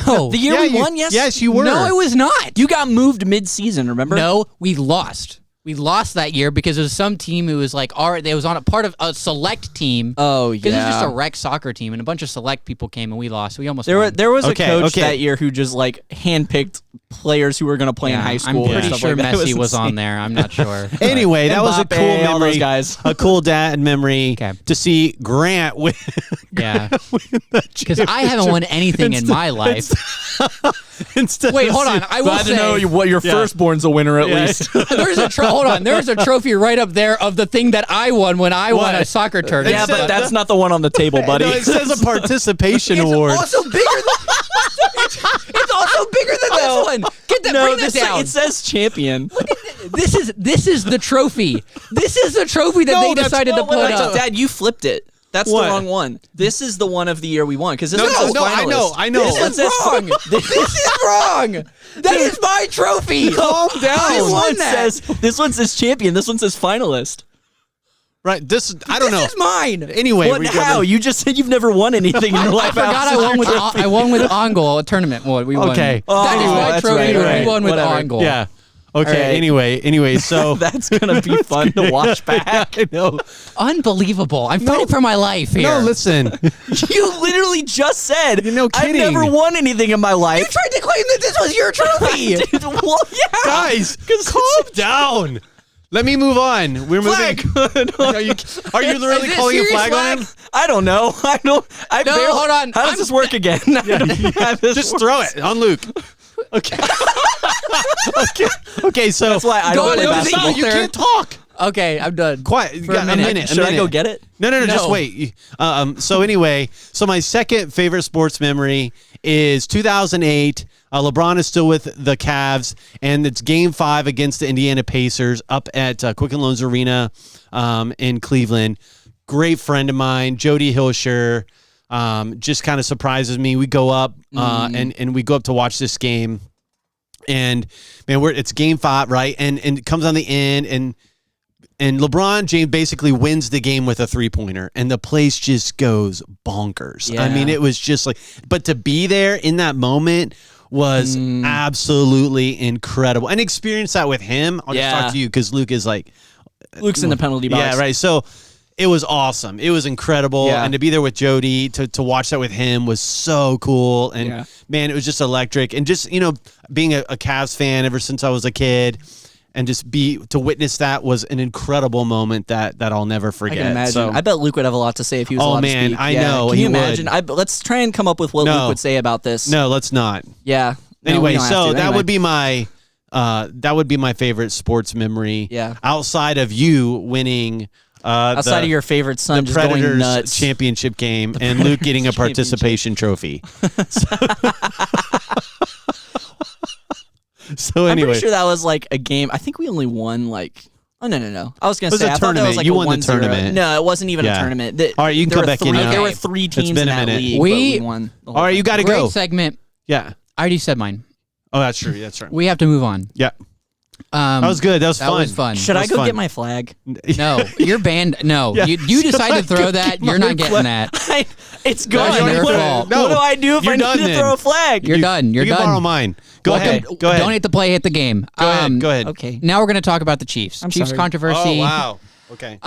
No. The year we won, yes? Yes, you were. No, it was not. You got moved mid-season, remember? No, we lost. We lost that year because it was some team who was they was on a part of a select team. Oh, yeah. Because it was just a rec soccer team, and a bunch of select people came, and we lost. We almost There was a coach okay. that year who just handpicked players who were going to play in high school. I'm and pretty stuff sure like that. It Messi was insane. on there. I'm not sure. Anyway, that was a cool Mbappe, all memory. those guys. A cool dad memory Okay. to see Grant win. Yeah. Because I haven't won anything in my life. Instead Wait, of hold on. seeing- I will say what your firstborn's a winner at least. there's a hold on. There's a trophy right up there of the thing that I won when I won a soccer tournament. Yeah, but that's not the one on the table, buddy. No, it says a participation award. also bigger than it's also bigger than this one. Get that, bring that down. It says champion. This is the trophy. This is the trophy that they decided to put up. Dad, you flipped it. That's What? the wrong one. This is the one of the year we won because this No, one says no, finalist. I know. This one This says is wrong. This is wrong. That is my trophy. Calm down. I won that. This one says champion. This one says finalist. Right. I don't know. This is mine. Anyway, What? How? You just said you've never won anything in your I life. forgot I won with Ongol, a tournament. What we won. Okay. That is Oh, my that's trophy. right. We won with Whatever. Ongol. Yeah. Okay. All right. Anyway. So That's gonna be fun to watch back. I know. Unbelievable. I'm fighting for my life here. No, listen. You literally just said, No I've kidding. never won anything in my You life. tried to claim that this was your trophy. Well, yeah. Guys, calm down. Let me move on. We're Flag. moving. Are you literally Is it calling a serious flag on him? I don't know. I No, barely, hold on. How does this work again? I don't know how this Just works. throw it on Luke. Okay. Okay. So That's why I Go don't play on, basketball. you can't talk. Okay, I'm done. Quiet. You For a got minute. Should I go get it? No, just No. wait. So anyway, my second favorite sports memory is 2008. LeBron is still with the Cavs, and it's Game 5 against the Indiana Pacers up at Quicken Loans Arena in Cleveland. Great friend of mine, Jody Hilscher, just kind of surprises me. We go up and we go up to watch this game, and man, it's Game 5, right? And it comes on the end, and LeBron James basically wins the game with a 3-pointer, and the place just goes bonkers. Yeah. I mean, it was just but to be there in that moment was absolutely incredible. And experience that with him. I'll just talk to you because Luke is Luke's in the penalty box. yeah, right. So It was awesome. It was incredible. Yeah. And to be there with Jody, to watch that with him was so cool. And man, it was just electric. And just, being a Cavs fan ever since I was a kid and just to witness that was an incredible moment that I'll never forget. I can imagine. So, I bet Luke would have a lot to say if he was allowed to speak. I know. Can he you imagine? would. Let's try and come up with what Luke would say about this. No, let's not. Yeah. No, Anyway, we don't have so to. that Anyway. would be my favorite sports memory. Yeah. Outside of you winning outside of your favorite son the just going Predators nuts. championship game and Luke getting a participation trophy. So I'm anyway, pretty sure that was like a game. I think we only won like. Oh no! I was gonna It was say a I thought that was tournament. like You a won the 1-0. tournament. No, it wasn't even a tournament. All right, you can there come were back in three- now. There were 3 It's teams been in a that minute. league. We- but we won. The whole all right, thing. you got to Great go. segment. Yeah. I already said mine. Oh, that's true. That's right. We have to move on. Yeah. That was good. That was That fun. was fun. Should I was go fun. get my flag? No, you're banned. No, Yeah. you decide to throw that. You're not getting that. It's That's gone. your What, fault. what do I do if You're I need done to then. throw a flag? You're done. You're you can done. borrow mine. Go Welcome- ahead. Go ahead. Don't hit the play, hit the game. Go ahead. Go ahead. Okay. Now we're going to talk about the Chiefs. I'm Chiefs sorry. controversy. Oh, wow. Okay.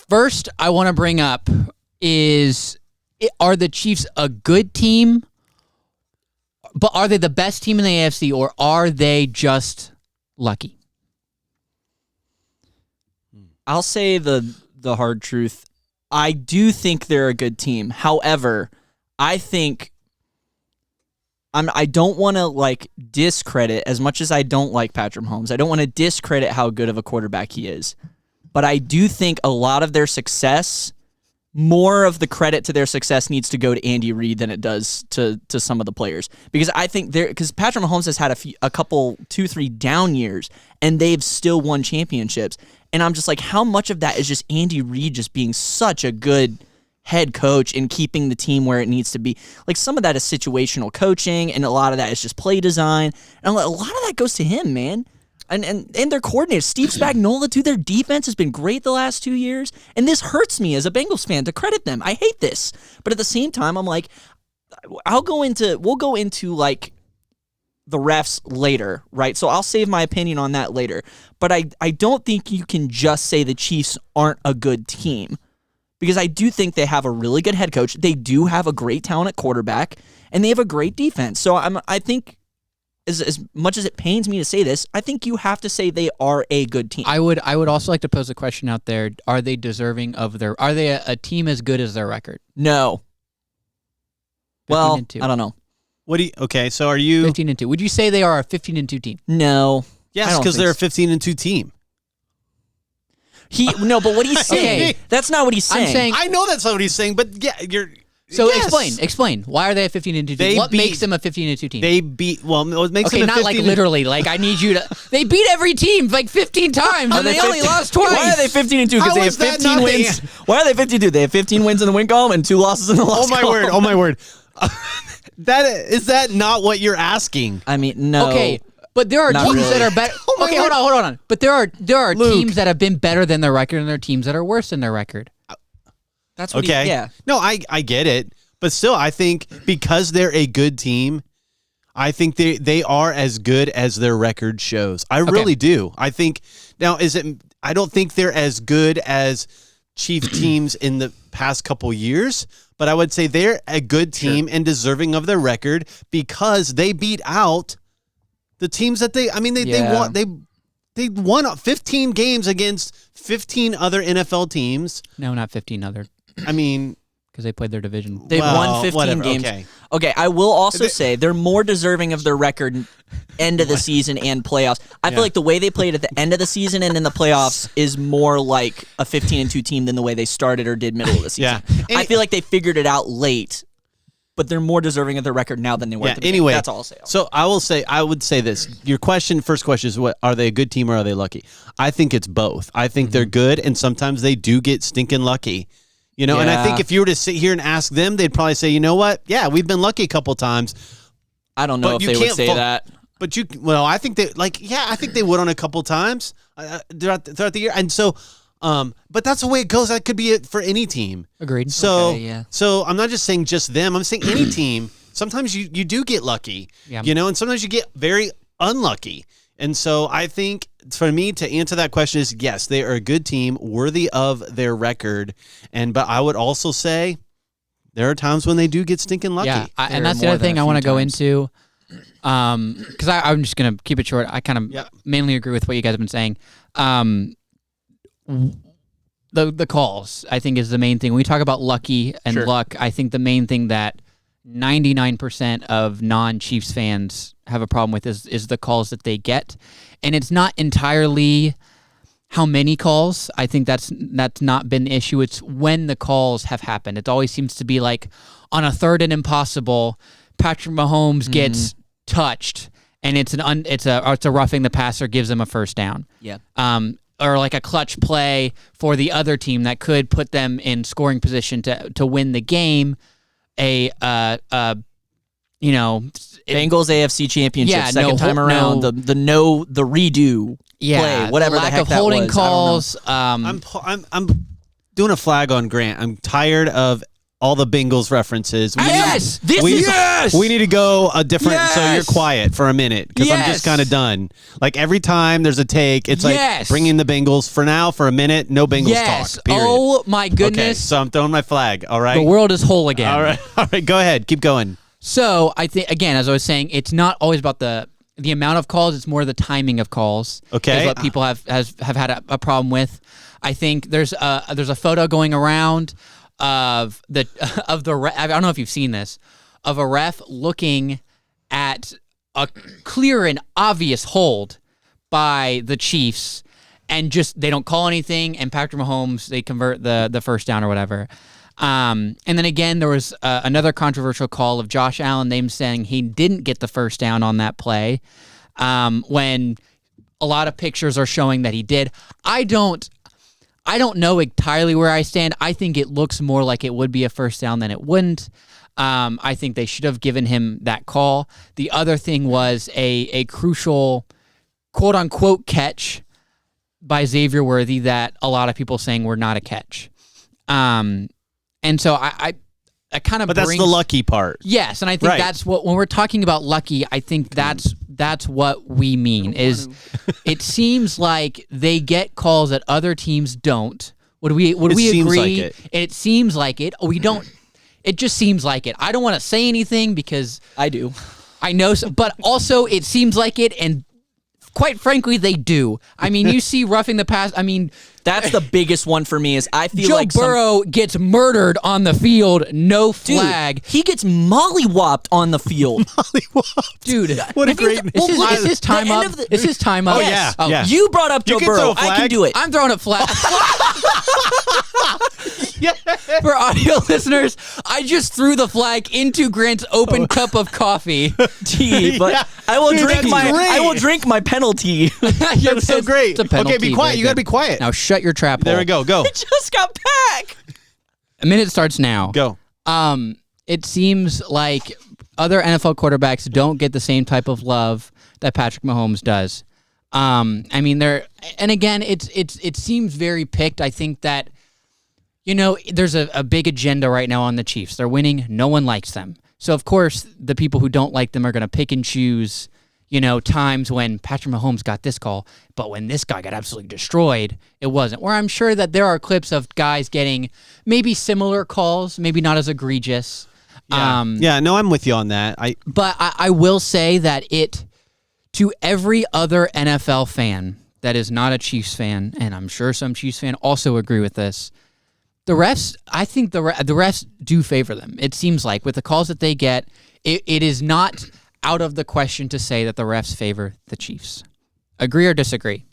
First, I want to bring up are the Chiefs a good team? But are they the best team in the AFC, or are they just lucky? I'll say the hard truth. I do think they're a good team. However, I think I don't want to discredit as much as I don't like Patrick Mahomes. I don't want to discredit how good of a quarterback he is. But I do think a lot of their success, more of the credit to their success needs to go to Andy Reid than it does to some of the players. Because I think because Patrick Mahomes has had a couple 2-3 down years and they've still won championships. And I'm just like, how much of that is just Andy Reid just being such a good head coach and keeping the team where it needs to be? Like, some of that is situational coaching, and a lot of that is just play design. And a lot of that goes to him, man. And their coordinators, Steve Spagnuolo, too. Their defense has been great the last 2 years. And this hurts me as a Bengals fan to credit them. I hate this. But at the same time, I'm like, we'll go into like the refs later, right? So I'll save my opinion on that later. But I don't think you can just say the Chiefs aren't a good team, because I do think they have a really good head coach. They do have a great talent at quarterback, and they have a great defense. So I think, as much as it pains me to say this, I think you have to say they are a good team. I would also like to pose a question out there. Are they deserving of are they a team as good as their record? No. Well, 15-2. I don't know. Okay, so are you 15-2. Would you say they are a 15-2 team? No. Yes, because they're a 15-2 team. No, but what he's saying, that's not what he's saying. I'm saying. I know that's not what he's saying, but yeah, So yes. explain. Why are they a 15-2 team? What makes them a 15-2 team? They beat. Well, what makes Okay, them a not like 15 literally. Like, I need you to. They beat every team like 15 times, and they only lost twice. Why are they 15-2? Because How they have is that 15 not wins. Why are they 15-2? They have 15 wins in the win column and 2 losses in the loss Oh my column. word! Oh my word! That not what you're asking? I mean, no. Okay, but there are Not teams really. that are better. my Okay, word. hold on. But there are Luke. teams that have been better than their record, and there are teams that are worse than their record. That's what Okay. yeah. No, I get it, but still, I think because they're a good team, I think they are as good as their record shows. I really do. I think now I don't think they're as good as Chief teams in the past couple years, but I would say they're a good team and deserving of their record because they beat out the teams that they won 15 games against 15 other NFL teams. No, not 15 other, I mean, because they played their division. They've won 15 whatever, games. okay. Okay, I will also say they're more deserving of their record end of the season and playoffs. I feel like the way they played at the end of the season and in the playoffs is more like a 15-2 team than the way they started or did middle of the season. Yeah. I feel like they figured it out late, but they're more deserving of their record now than they were at the beginning. Anyway, That's all I'll say. So I would say this. Your first question is, what are they a good team or are they lucky? I think it's both. I think they're good, and sometimes they do get stinking lucky. And I think if you were to sit here and ask them, they'd probably say, you know what? Yeah, we've been lucky a couple times. I don't know But if you they would can't say that. But I think I think they would on a couple times throughout the year. And so, but that's the way it goes. That could be it for any team. Agreed. So, Okay, yeah. so I'm not just saying just them. I'm saying any team. Sometimes you do get lucky, Yeah. and sometimes you get very unlucky. And so I think for me to answer that question is yes, they are a good team, worthy of their record, but I would also say there are times when they do get stinking lucky. Yeah, and that's the other thing I want to go into. Because I'm just gonna keep it short. I kind of mainly agree with what you guys have been saying. The calls, I think, is the main thing. When we talk about lucky and luck, I think the main thing that 99% of non-Chiefs fans have a problem with is the calls that they get. And it's not entirely how many calls. I think that's not been the issue. It's when the calls have happened. It always seems to be like on a 3rd and impossible, Patrick Mahomes gets touched and it's a roughing the passer, gives them a first down. Yeah. Or like a clutch play for the other team that could put them in scoring position to win the game. Bengals AFC Championship second time around. The redo play, whatever lack the heck of holding that was. calls. I'm doing a flag on Grant. I'm tired of all the Bengals references. We need to go a different. Yes! So you're quiet for a minute because I'm just kind of done. Like every time there's a take, it's like bringing the Bengals for now for a minute. No Bengals talk. Period. Oh my goodness. Okay, so I'm throwing my flag. All right. The world is whole again. All right. Go ahead. Keep going. So I think again, as I was saying, it's not always about the amount of calls. It's more the timing of calls. Okay. Is what people have had a problem with. I think there's a photo going around of the ref. I don't know if you've seen this, of a ref looking at a clear and obvious hold by the Chiefs, and just they don't call anything, and Patrick Mahomes, they convert the first down or whatever. And then again, there was another controversial call of Josh Allen, them saying he didn't get the first down on that play, when a lot of pictures are showing that he did. I don't know entirely where I stand. I think it looks more like it would be a first down than it wouldn't. I think they should have given him that call. The other thing was a crucial quote-unquote catch by Xavier Worthy that a lot of people saying were not a catch. And so I kind of But that's the lucky part. Yes, and I think that's what, when we're talking about lucky, I think that's what we mean. Is it seems like they get calls that other teams don't. Would we agree? Like it seems like it. We don't. It just seems like it. I don't want to say anything because I do. I know, but also it seems like it, and quite frankly, they do. I mean, you see roughing the pass. I mean, that's the biggest one for me. Is I feel Joe like Burrow gets murdered on the field, no flag. Dude, he gets mollywopped on the field. Mollywopped, dude. What a great. Is his time up? Is his time up? Oh yeah. Oh, yeah. You brought up Joe Burrow. I can do it. I'm throwing it flat. For audio listeners, I just threw the flag into Grant's open cup of coffee. But I will drink my penalty. That's so great. It's a penalty. Okay, be quiet. You gotta be quiet. Now shut your trap hole. There we go. Go. I just got back. A minute starts now. Go. It seems like other NFL quarterbacks don't get the same type of love that Patrick Mahomes does. I mean, and again, it seems very picked. I think that, there's a big agenda right now on the Chiefs. They're winning. No one likes them. So, of course, the people who don't like them are going to pick and choose, times when Patrick Mahomes got this call, but when this guy got absolutely destroyed, it wasn't. Where I'm sure that there are clips of guys getting maybe similar calls, maybe not as egregious. Yeah. No, I'm with you on that. But I will say that to every other NFL fan that is not a Chiefs fan, and I'm sure some Chiefs fans also agree with this, the refs, I think the refs do favor them. It seems like with the calls that they get, it is not out of the question to say that the refs favor the Chiefs. Agree or disagree?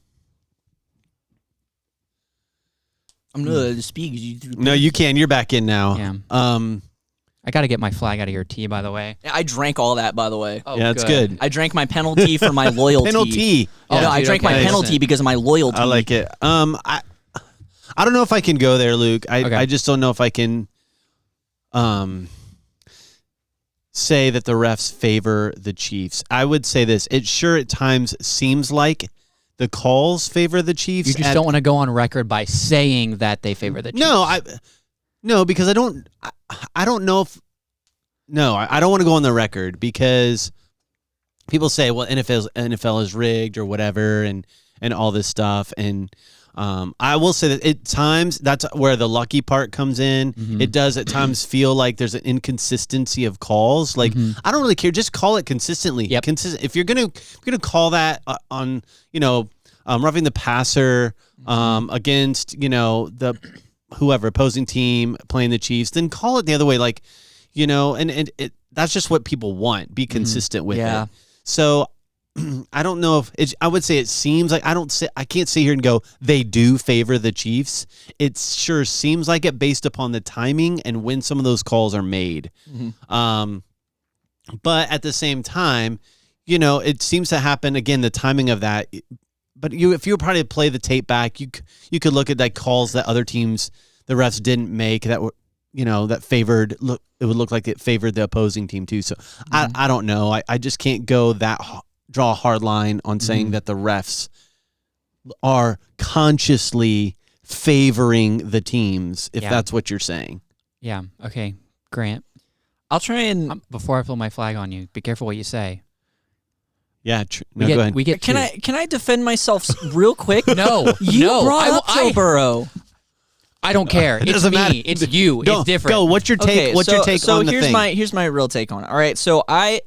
I'm going to speak. No, you can. You're back in now. Yeah. I got to get my flag out of your tea, by the way. I drank all that, by the way. Oh, yeah, it's good. I drank my penalty for my loyalty. Penalty. Oh, no, I drank my penalty because of my loyalty. I like it. I don't know if I can go there, Luke. I just don't know if I can say that the refs favor the Chiefs. I would say this. It sure at times seems like the calls favor the Chiefs. You just don't want to go on record by saying that they favor the Chiefs. No, because I don't know if... No, I don't want to go on the record because people say, well, NFL is rigged or whatever, and and all this stuff. And I will say that at times that's where the lucky part comes in. It does at times feel like there's an inconsistency of calls. Like I don't really care, just call it consistently. Consistent. If you're gonna call that on roughing the passer against the whoever opposing team playing the Chiefs, then call it the other way. Like and that's just what people want. Be consistent with it. So I don't know if I would say it seems like I can't sit here and go they do favor the Chiefs. It sure seems like it based upon the timing and when some of those calls are made. But at the same time, it seems to happen again, the timing of that. But if you were probably to play the tape back, you could look at calls that other teams, the refs didn't make that were that favored. Look, it would look like it favored the opposing team too. So I don't know. I just can't go draw a hard line on saying that the refs are consciously favoring the teams, if that's what you're saying. Yeah. Okay, Grant. I'll try and before I pull my flag on you, be careful what you say. Yeah, go ahead. We get can I defend myself real quick? No, you brought up Joe Burrow. I don't care. It's doesn't me. matter. It's you. It's different. Go. What's your take? What's your take on the thing? So here's my real take on it. All right. So I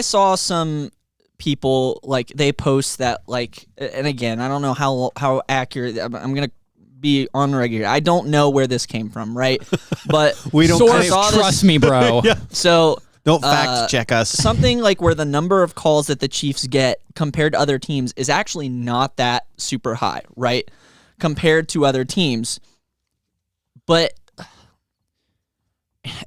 saw some people they post that and again, I don't know how accurate. I'm gonna be on regular. I don't know where this came from, right? But we don't trust me, bro. So don't fact check us. Something where the number of calls that the Chiefs get compared to other teams is actually not that super high, right? Compared to other teams. But,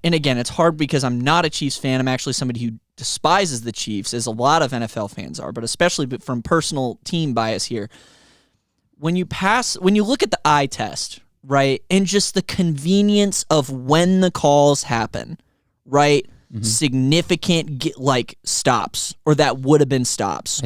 and again, it's hard because I'm not a Chiefs fan. I'm actually somebody who despises the Chiefs, as a lot of NFL fans are, but especially from personal team bias here. When you look at the eye test, right, and just the convenience of when the calls happen, right, significant stops, or that would have been stops,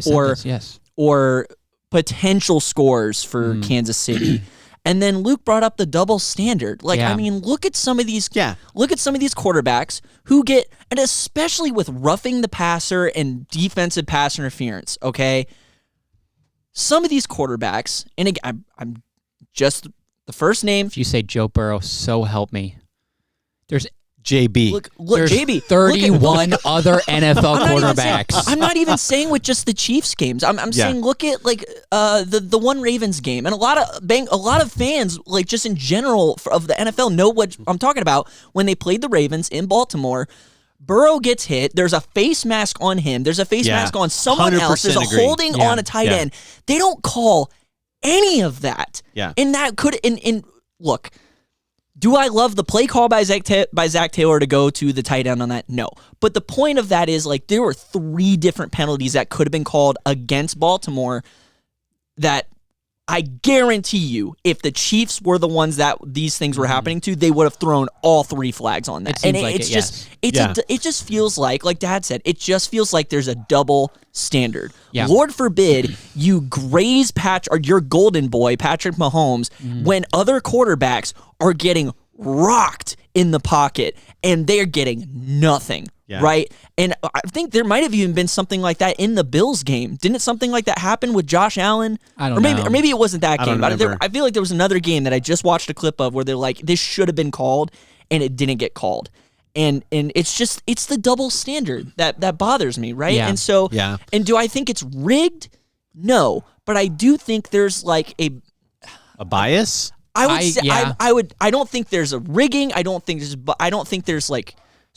or potential scores for Kansas City. And then Luke brought up the double standard. I mean, look at some of these quarterbacks who get, and especially with roughing the passer and defensive pass interference, okay? Some of these quarterbacks, and again, I'm just the first name. If you say Joe Burrow, so help me. There's JB. Look, there's JB. 31 other NFL quarterbacks. I'm not even saying with just the Chiefs games. I'm saying look at the one Ravens game, and a lot of fans just in general of the NFL know what I'm talking about. When they played the Ravens in Baltimore, Burrow gets hit. There's a face mask on him. There's a face mask on someone else. There's a holding on a tight end. They don't call any of that. Yeah, and that could look. Do I love the play call by Zach Taylor to go to the tight end on that? No. But the point of that is there were 3 different penalties that could have been called against Baltimore that I guarantee you, if the Chiefs were the ones that these things were happening to, they would have thrown all 3 flags on that. It just feels like Dad said, it just feels like there's a double standard. Yeah. Lord forbid you graze your golden boy, Patrick Mahomes, when other quarterbacks are getting rocked in the pocket and they're getting nothing. Yeah. Right? And I think there might have even been something like that in the Bills game. Didn't something like that happen with Josh Allen? I don't know. Or maybe it wasn't that game. But I feel like there was another game that I just watched a clip of where they're like, this should have been called, and it didn't get called. And it's the double standard that bothers me, right? Yeah. And so, and do I think it's rigged? No. But I do think there's a bias? I don't think there's a rigging. I don't think there's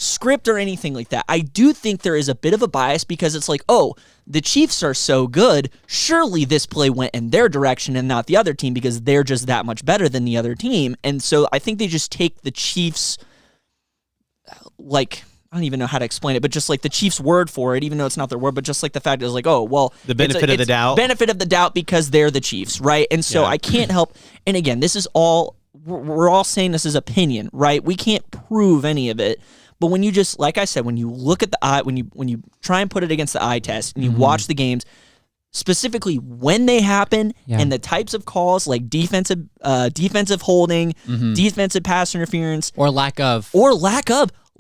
script or anything like that. I do think there is a bit of a bias because it's the Chiefs are so good. Surely this play went in their direction and not the other team because they're just that much better than the other team. And so I think they just take the Chiefs, I don't even know how to explain it, but just the Chiefs' word for it, even though it's not their word, but just the fact is the benefit of the doubt. Benefit of the doubt because they're the Chiefs, right? And so I can't help. And again, this is all, we're all saying this is opinion, right? We can't prove any of it. But when you just, like I said, when you look at the eye, when you try and put it against the eye test and you watch the games, specifically when they happen and the types of calls like defensive holding, defensive pass interference, or lack of,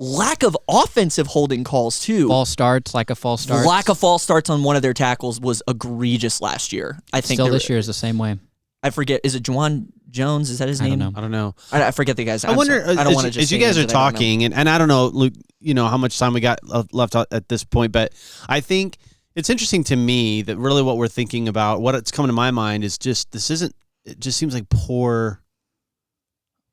lack of offensive holding calls too. False starts, like a false start. Lack of false starts on one of their tackles was egregious last year. I think Still this year is the same way. I forget. Is it Juwan Jones? Is that his name? I don't know. I forget the guy's name. I wonder, I don't want to just as you guys are talking, and I don't know, Luke, how much time we got left at this point, but I think it's interesting to me that really what we're thinking about, what it's coming to my mind is just, it just seems like poor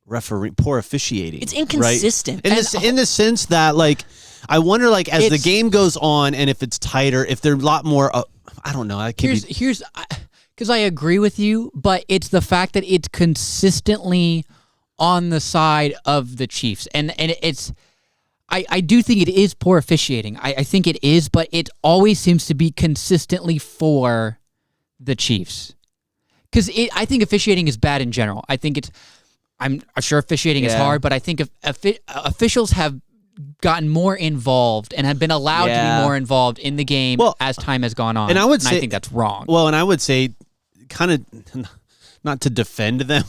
officiating. It's inconsistent. Right? In the sense that, like, I wonder, like, as the game goes on and if it's tighter, if there's a lot more, I don't know. Here's because I agree with you, but it's the fact that it's consistently on the side of the Chiefs. And it's, I do think it is poor officiating. I think it is, but it always seems to be consistently for the Chiefs. Because I think officiating is bad in general. I'm sure officiating is hard, but I think officials have gotten more involved and have been allowed to be more involved in the game as time has gone on. And I think that's wrong. Well, and I would say, kind of, not to defend them,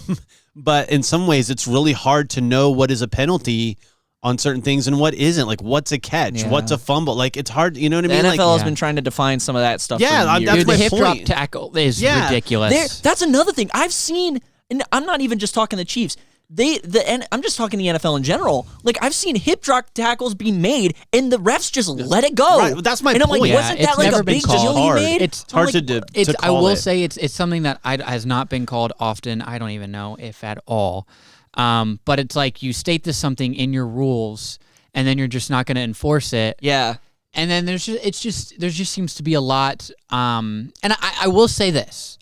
but in some ways it's really hard to know what is a penalty on certain things and what isn't. Like, what's a catch? What's a fumble? Like, it's hard. You know what I mean? The NFL has been trying to define some of that stuff. Yeah, for years. that's Dude, my the hip point. drop tackle is ridiculous. That's another thing I've seen, and I'm not even just talking the Chiefs. And I'm just talking the NFL in general. Like, I've seen hip drop tackles be made, and the refs just let it go. Right, that's my and I'm point. like, Yeah, wasn't it's that like never a been big called. deal he made? It's hard to I call will it. say it's something that has not been called often. I don't even know if at all. But it's like you state this something in your rules, and then you're just not going to enforce it. Yeah. And then there just seems to be a lot. And I will say this: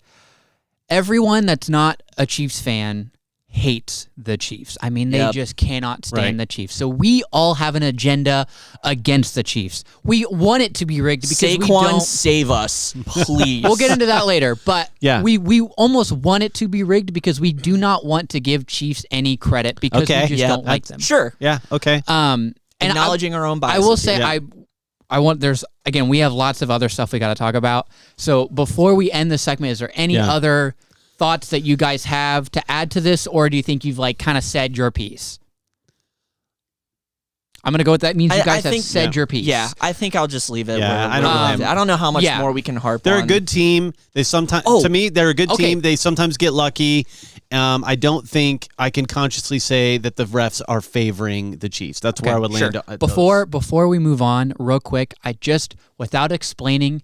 everyone that's not a Chiefs fan hates the Chiefs. I mean, they just cannot stand the Chiefs. So we all have an agenda against the Chiefs. We want it to be rigged because we don't. Save us, please. We'll get into that later, but Yeah. we almost want it to be rigged because we do not want to give Chiefs any credit because we just don't like them. Sure. Yeah, okay. And Acknowledging our own biases. I will say Yeah. I want we have lots of other stuff we got to talk about. So before we end the segment, is there any other thoughts that you guys have to add to this, or do you think you've like kind of said your piece? I'm gonna go with that. Means you guys have said your piece. Yeah, I think I'll just leave it. Yeah, I don't know how much more we can harp on. They're a good team. They sometimes, to me, they're a good team. They sometimes get lucky. I don't think I can consciously say that the refs are favoring the Chiefs. That's where I would land. Before we move on, real quick, without explaining,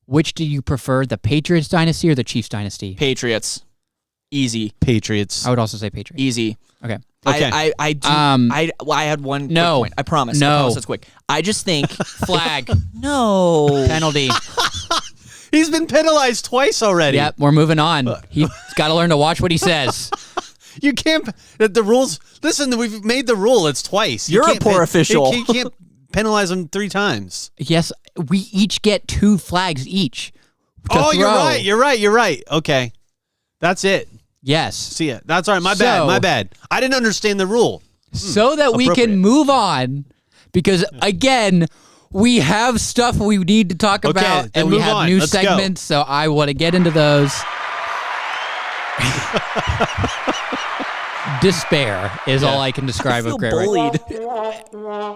which do you prefer, the Patriots dynasty or the Chiefs dynasty? Patriots. Easy. Patriots. I would also say Patriots. Easy. Okay. I had one quick point. I promise. No. I promise it's quick. I just think Flag. no. Penalty. He's been penalized twice already. Yep, we're moving on. He's got to learn to watch what he says. You can't. The rules. Listen, we've made the rule. It's twice. You're a poor official. You can't penalize him 3 times. Yes, we each get 2 flags each. Oh, you're right. Okay. That's it. Yes. See it. That's all right. My bad. I didn't understand the rule. So that we can move on, because again, we have stuff we need to talk about, and we have new segments, so I want to get into those. Despair is all I can describe of Great bullied.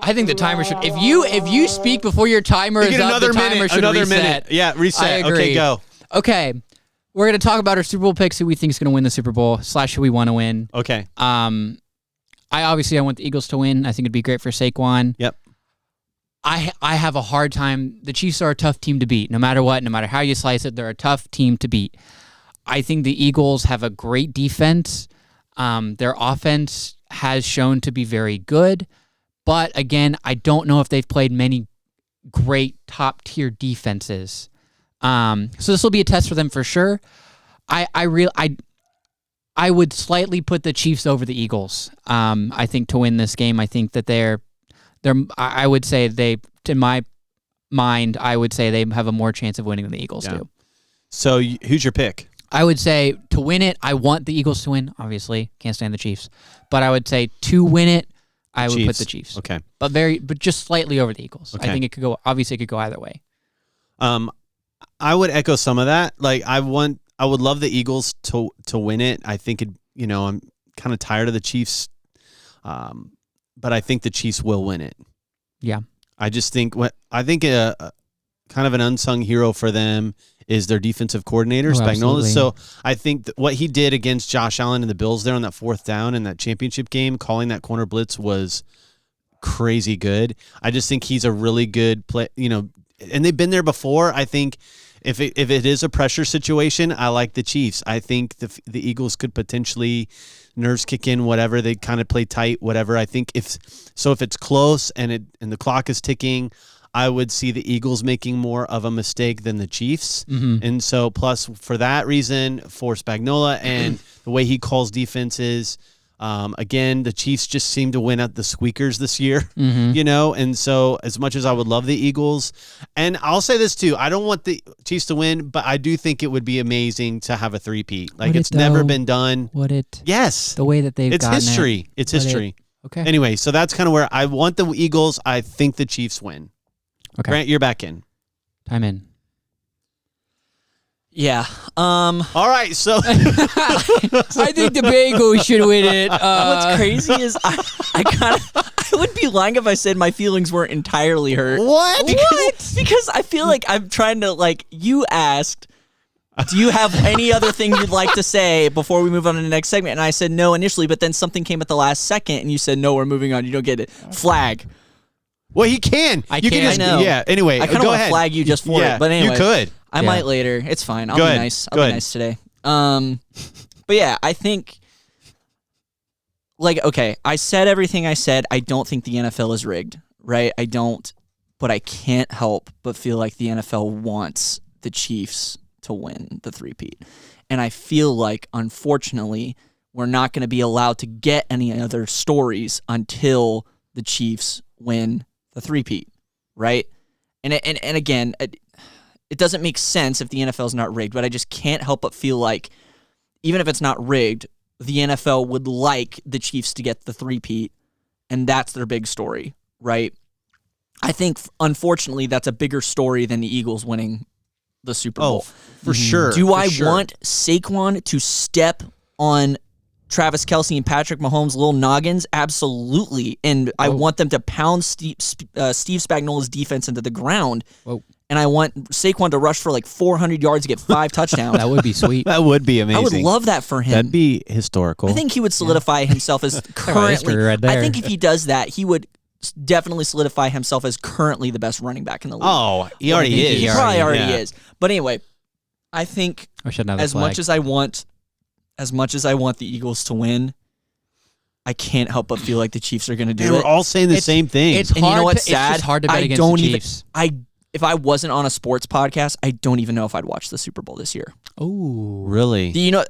I think the timer should. If you speak before your timer is up, the timer should reset. Minute. Yeah, reset. I agree. Okay, go. Okay, we're gonna talk about our Super Bowl picks. Who we think is gonna win the Super Bowl / who we want to win. Okay. I want the Eagles to win. I think it'd be great for Saquon. Yep. I have a hard time. The Chiefs are a tough team to beat. No matter what, no matter how you slice it, they're a tough team to beat. I think the Eagles have a great defense. Their offense has shown to be very good. But again, I don't know if they've played many great top-tier defenses. So this will be a test for them for sure. I would slightly put the Chiefs over the Eagles. I think to win this game, I think that I would say in my mind, I would say they have a more chance of winning than the Eagles do. So who's your pick? I would say to win it, I want the Eagles to win. Obviously, can't stand the Chiefs. But I would say to win it, I would put the Chiefs. Okay. But just slightly over the Eagles. Okay. I think it could go either way. I would echo some of that. Like I would love the Eagles to win it. I think I'm kind of tired of the Chiefs but I think the Chiefs will win it. Yeah. I just think kind of an unsung hero for them is their defensive coordinator, Spagnuolo. Absolutely. So I think what he did against Josh Allen and the Bills there on that 4th down in that championship game, calling that corner blitz was crazy good. I just think he's a really good play, and they've been there before. I think if it is a pressure situation, I like the Chiefs. I think the Eagles could potentially nerves kick in, whatever. They kind of play tight, whatever. I think if it's close and the clock is ticking, I would see the Eagles making more of a mistake than the Chiefs. Mm-hmm. And so plus for that reason, for Spagnuolo and the way he calls defenses, again, the Chiefs just seem to win at the squeakers this year, and so as much as I would love the Eagles, and I'll say this too, I don't want the Chiefs to win, but I do think it would be amazing to have a three-peat. Like, it's never been done. Would it? Yes. The way that they've It's gotten history. it. It's history. Okay. Anyway, so that's kind of where I want the Eagles. I think the Chiefs win. Okay. Grant, you're back in. Time in. Yeah. All right, so I think the Bengals should win it. What's crazy is I would be lying if I said my feelings weren't entirely hurt. What? Because I feel like I'm trying to, you asked, do you have any other thing you'd like to say before we move on to the next segment? And I said no initially, but then something came at the last second, and you said, no, we're moving on. You don't get it. Flag. Well, he can. I You can. just, I know. Yeah. Anyway, I kind of go want to ahead. flag you just for Yeah, it, but anyway. you could. I might later. It's fine. I'll Go be ahead. nice. Go I'll be ahead. nice today. But yeah, I think, okay, I said everything I said. I don't think the NFL is rigged, right? I don't, but I can't help but feel like the NFL wants the Chiefs to win the three-peat. And I feel like, unfortunately, we're not going to be allowed to get any other stories until the Chiefs win the three-peat, right? And again, it doesn't make sense if the NFL is not rigged, but I just can't help but feel like, even if it's not rigged, the NFL would like the Chiefs to get the three-peat, and that's their big story, right? I think, unfortunately, that's a bigger story than the Eagles winning the Super Bowl. For sure. Do I sure. want Saquon to step on Travis Kelce and Patrick Mahomes' little noggins? Absolutely. And I want them to pound Steve Spagnuolo's defense into the ground. Whoa. And I want Saquon to rush for 400 yards to get 5 touchdowns. That would be sweet. That would be amazing. I would love that for him. That'd be historical. I think he would solidify himself as currently. history right there. I think if he does that, he would definitely solidify himself as currently the best running back in the league. Oh, he already is. He probably already is. But anyway, I think I should know as much as I want the Eagles to win, I can't help but feel like the Chiefs are going to do it. We're all saying the same thing. It's And hard. you know what's It's sad? just hard to bet I against don't the even- Chiefs. If I wasn't on a sports podcast, I don't even know if I'd watch the Super Bowl this year. Oh, Really? Do you know?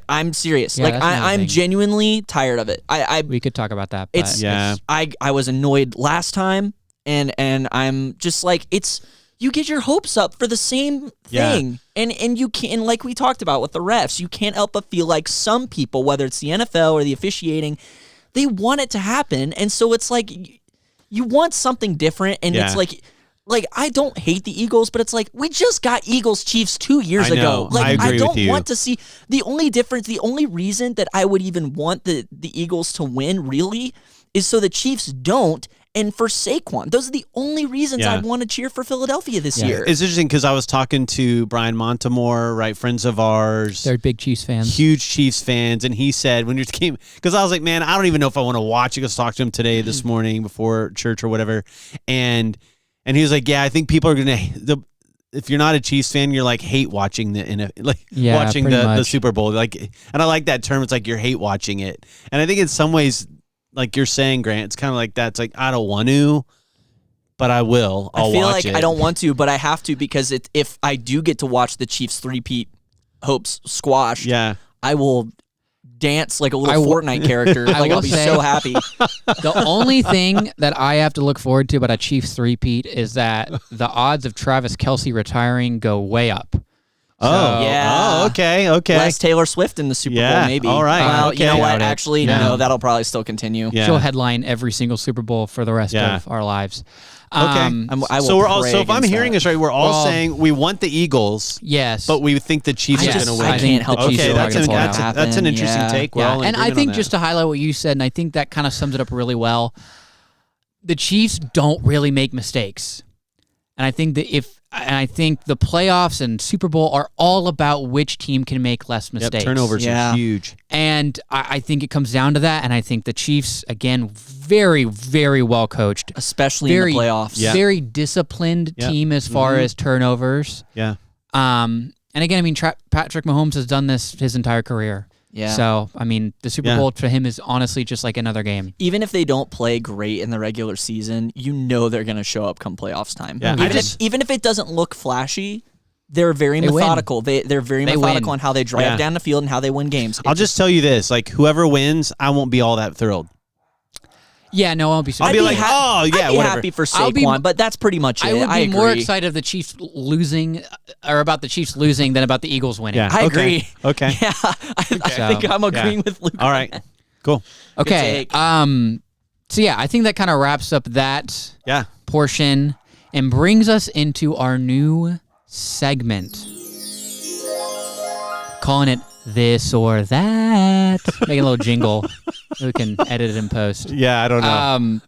I'm serious. Yeah, that's another I'm thing. genuinely tired of it. we could talk about that. But It's Yeah. I was annoyed last time, and I'm just it's you get your hopes up for the same Yeah. thing, and you can, like we talked about with the refs, you can't help but feel like some people, whether it's the NFL or the officiating, they want it to happen, and so it's you want something different, and Yeah. it's I don't hate the Eagles, but it's we just got Eagles Chiefs 2 years I know. ago. I agree don't with you. want to see the only difference. The only reason that I would even want the Eagles to win really is so the Chiefs don't, and for Saquon. Those are the only reasons Yeah. I want to cheer for Philadelphia this year. It's interesting because I was talking to Brian Montemore, right, friends of ours, they're big Chiefs fans. huge Chiefs fans, and he said when you came, because I was like, man, I don't even know if I want to watch it. Because I talked to him today, this morning before church or whatever, and he was like, yeah, I think people are gonna if you're not a Chiefs fan, you're hate watching watching pretty the much. Super Bowl, and I like that term. It's you're hate watching it, and I think in some ways, like you're saying, Grant, it's kind of like that. It's I don't want to, but I will. I'll I feel watch like it. I don't want to, but I have to, because if I do get to watch the Chiefs three-peat hopes squashed, Yeah. I will dance like a little Fortnite character. I will I'll be say- so happy. The only thing that I have to look forward to about a Chiefs three-peat is that the odds of Travis Kelce retiring go way up. Oh, Yeah. Oh, okay. Less Taylor Swift in the Super Yeah, Bowl, maybe. all right. Well, Okay. you know what? Doubt it. Actually, Yeah. no, that'll probably still continue. Yeah. She'll headline every single Super Bowl for the rest Yeah. of our lives. I will So we're all. pray So if I'm against hearing that. this right, we're all saying we want the Eagles. Yes, But we think the Chiefs are going to win. I can't help the Chiefs Okay, are that's gonna an, pull it that's, out. that's an interesting Yeah. take. We're all in and I agreement think on just that. to highlight what you said, and I think that kind of sums it up really well. The Chiefs don't really make mistakes, and I think the playoffs and Super Bowl are all about which team can make less mistakes. Turnovers Yeah. are huge. And I think it comes down to that. And I think the Chiefs, again, very, very well coached, especially very, in the playoffs. Yeah. very disciplined team as far as turnovers. Yeah. And again, I mean, Patrick Mahomes has done this his entire career. Yeah. So, I mean, the Super Bowl for him is honestly just like another game. Even if they don't play great in the regular season, you know they're going to show up come playoffs time. Yeah. Even if it doesn't look flashy, they're very They methodical. They're very methodical on how they drive down the field and how they win games. I'll just tell you this: like whoever wins, I won't be all that thrilled. Yeah, no, I won't be surprised. I'll be like, oh yeah, I'd be whatever. happy for Saquon, but that's pretty much it. I would be agree. more excited of the Chiefs losing, or about the Chiefs losing, than about the Eagles winning. Yeah. I Okay. agree. Okay. Yeah, I think I'm agreeing with Luke. All right. Cool. Okay. take. So yeah, I think that kind of wraps up that Yeah. portion and brings us into our new segment. Calling it This or That. Making a little jingle. We can edit it in post. Yeah. I don't know.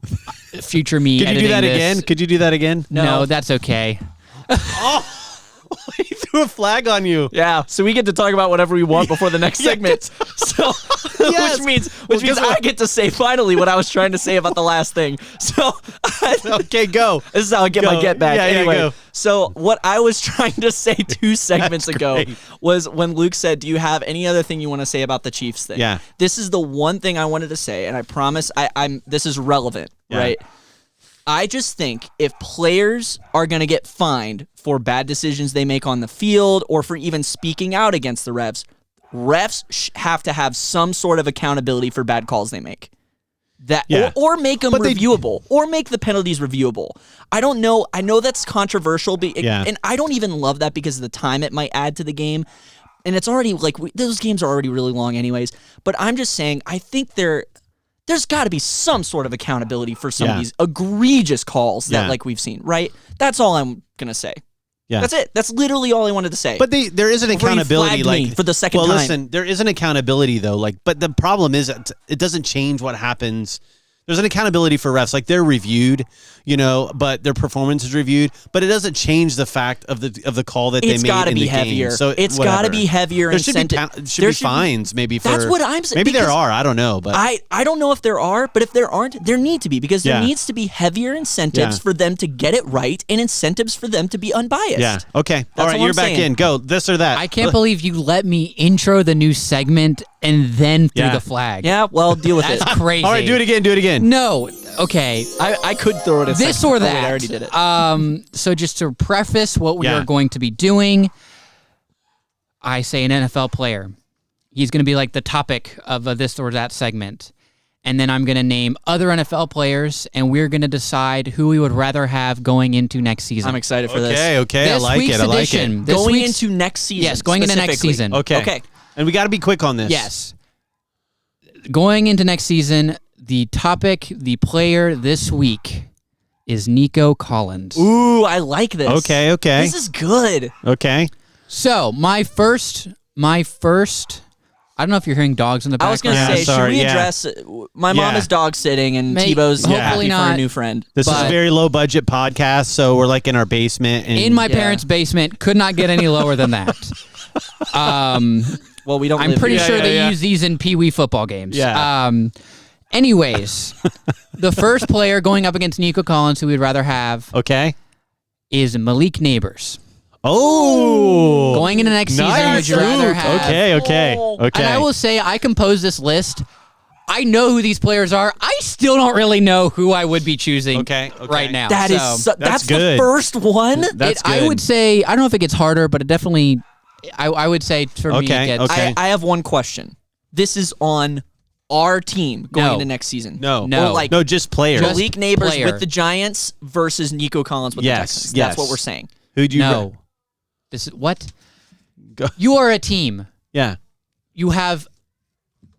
Future me Could you editing do that this. again? Could you do that again? No, that's okay. He threw a flag on you. Yeah, so we get to talk about whatever we want before the next segment. So, Yes. which means guess I what? get to say finally what I was trying to say about the last thing. So, Okay, go. this is how I get my Go. get back. Yeah, anyway, go. so what I was trying to say 2 segments ago great. was when Luke said, "Do you have any other thing you want to say about the Chiefs thing?" Yeah. This is the one thing I wanted to say, and I promise I'm. This is relevant, Yeah. right? I just think if players are going to get fined for bad decisions they make on the field or for even speaking out against the refs have to have some sort of accountability for bad calls they make. Yeah. Or make them But they- reviewable, or make the penalties reviewable. I don't know. I know that's controversial, Yeah. and I don't even love that because of the time it might add to the game. And it's already like those games are already really long anyways. But I'm just saying, I think there's got to be some sort of accountability for some of these egregious calls that like we've seen, right? That's all I'm going to say. Yeah. That's it. That's literally all I wanted to say. But there is an Before you accountability, flagged me like for the second well, time. listen, there is an accountability though. Like, but the problem is that it doesn't change what happens. There's an accountability for refs, like they're reviewed, but their performance is reviewed, but it doesn't change the fact of the call that It's they made gotta in be the heavier. game. So It's gotta be heavier There should incentive. be fines, maybe. That's what I'm saying. Maybe there because are. I don't know, but I don't know if there are, but if there aren't, there need to be because there Yeah. needs to be heavier incentives Yeah. for them to get it right and incentives for them to be unbiased. yeah. Okay. All right, all you're I'm back saying. in. Go this or that. I can't believe you let me intro the new segment and then threw Yeah. the flag. Yeah, well, deal with That's it. crazy. All right, do it again. Do it again. No. Okay. I could throw it a This second. or Oh, wait, that. I already did it. So just to preface what we Yeah. are going to be doing, I say an NFL player. He's going to be like the topic of a this or that segment. And then I'm going to name other NFL players, and we're going to decide who we would rather have going into next season. I'm excited for this. Okay. I This like week's it. I like edition. it. This Going week's- into next season. Yes, going into next specifically. season. Okay. And we got to be quick on this. Yes. Going into next season, the topic, the player this week is Nico Collins. Ooh, I like this. Okay. This is good. Okay. So my first. I don't know if you're hearing dogs in the I was background. going to Yeah, say, sorry, should we yeah. address my mom Yeah. is dog sitting and Mate, Tebow's hopefully happy for not. a new friend. This is a But- very low budget podcast, so we're like in our basement. And In my Yeah. parents' basement, could not get any lower than that. Well, we don't I'm live pretty here. sure yeah, they yeah. use these in Pee Wee football games. Yeah. Anyways, the first player going up against Nico Collins, who we'd rather have, Okay. is Malik Neighbors. Oh. Going into next season, would you rather have? Okay. And I will say, I composed this list. I know who these players are. I still don't really know who I would be choosing right now. That is So, that's the good. first one. That's I good. would say, I don't know if it gets harder, but it definitely, I would say for me, Okay, it gets. okay. I have one question. This is on our team going No. into next season. No. No. Or like No, just players. Just Malik Neighbors player. with the Giants versus Nico Collins with the Yes, Texans. yes. That's what we're saying. Who'd you? No. This is what? Go. You are a team. Yeah. You have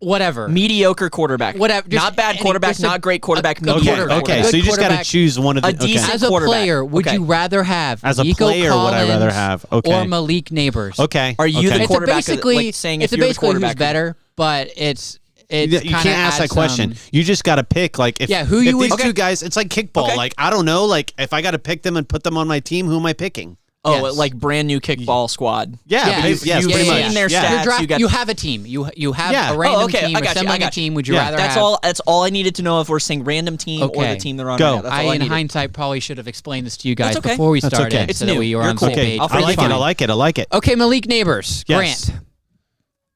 whatever. Mediocre quarterback. Whatever. Not bad quarterback, not great quarterback, mediocre quarterback. Okay, so you just got to choose one of the. A decent As a player, would Okay. you rather have As a Nico player, Collins would I rather have? Okay. or Malik Neighbors? Okay. Are you okay. the It's quarterback? basically Like saying it's if you're the basically who's quarterback, better, but it's You can't ask that question. You just got to pick. Like, if, Yeah, who if you would- these Okay. two guys, it's like kickball. Okay. Like, I don't know. Like, if I got to pick them and put them on my team, who am I picking? Oh, Yes. like brand new kickball squad. Yeah, Yeah, yes, you've pretty seen much. their yeah. stats. you have a team. You have Yeah. a random okay, team I got you, assembling I got a team. Would you Yeah. rather That's have? all. That's all I needed to know if we're saying random team or Okay. the team they're on. Go. Right now. That's all I in needed. hindsight, probably should have explained this to you guys That's okay. before we That's started, okay. It's so that new. we were You're on the cool. same page. I'll I like it. Fine. I like it. I like it. Okay, Malik Neighbors. Yes.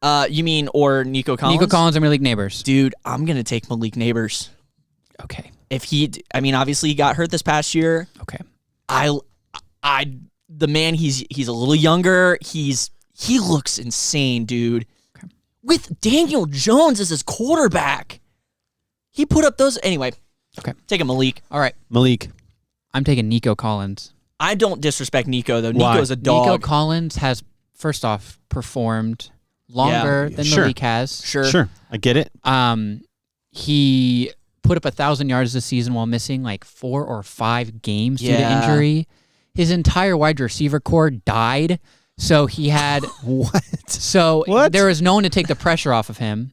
Grant. You mean or Nico Collins? Nico Collins or Malik Neighbors? Dude, I'm gonna take Malik Neighbors. Okay. If he, I mean, obviously he got hurt this past year. Okay. The man, he's a little younger. He looks insane, dude. Okay. With Daniel Jones as his quarterback, he put up those anyway. Okay. Take a Malik. All right. Malik. I'm taking Nico Collins. I don't disrespect Nico though. Why? Nico's a dog. Nico Collins has, first off, performed longer than Sure. Malik has. Sure. I get it. He put up 1,000 yards this season while missing like 4 or 5 games due to Yeah. injury. His entire wide receiver core died, so he had What? so What? there was no one to take the pressure off of him.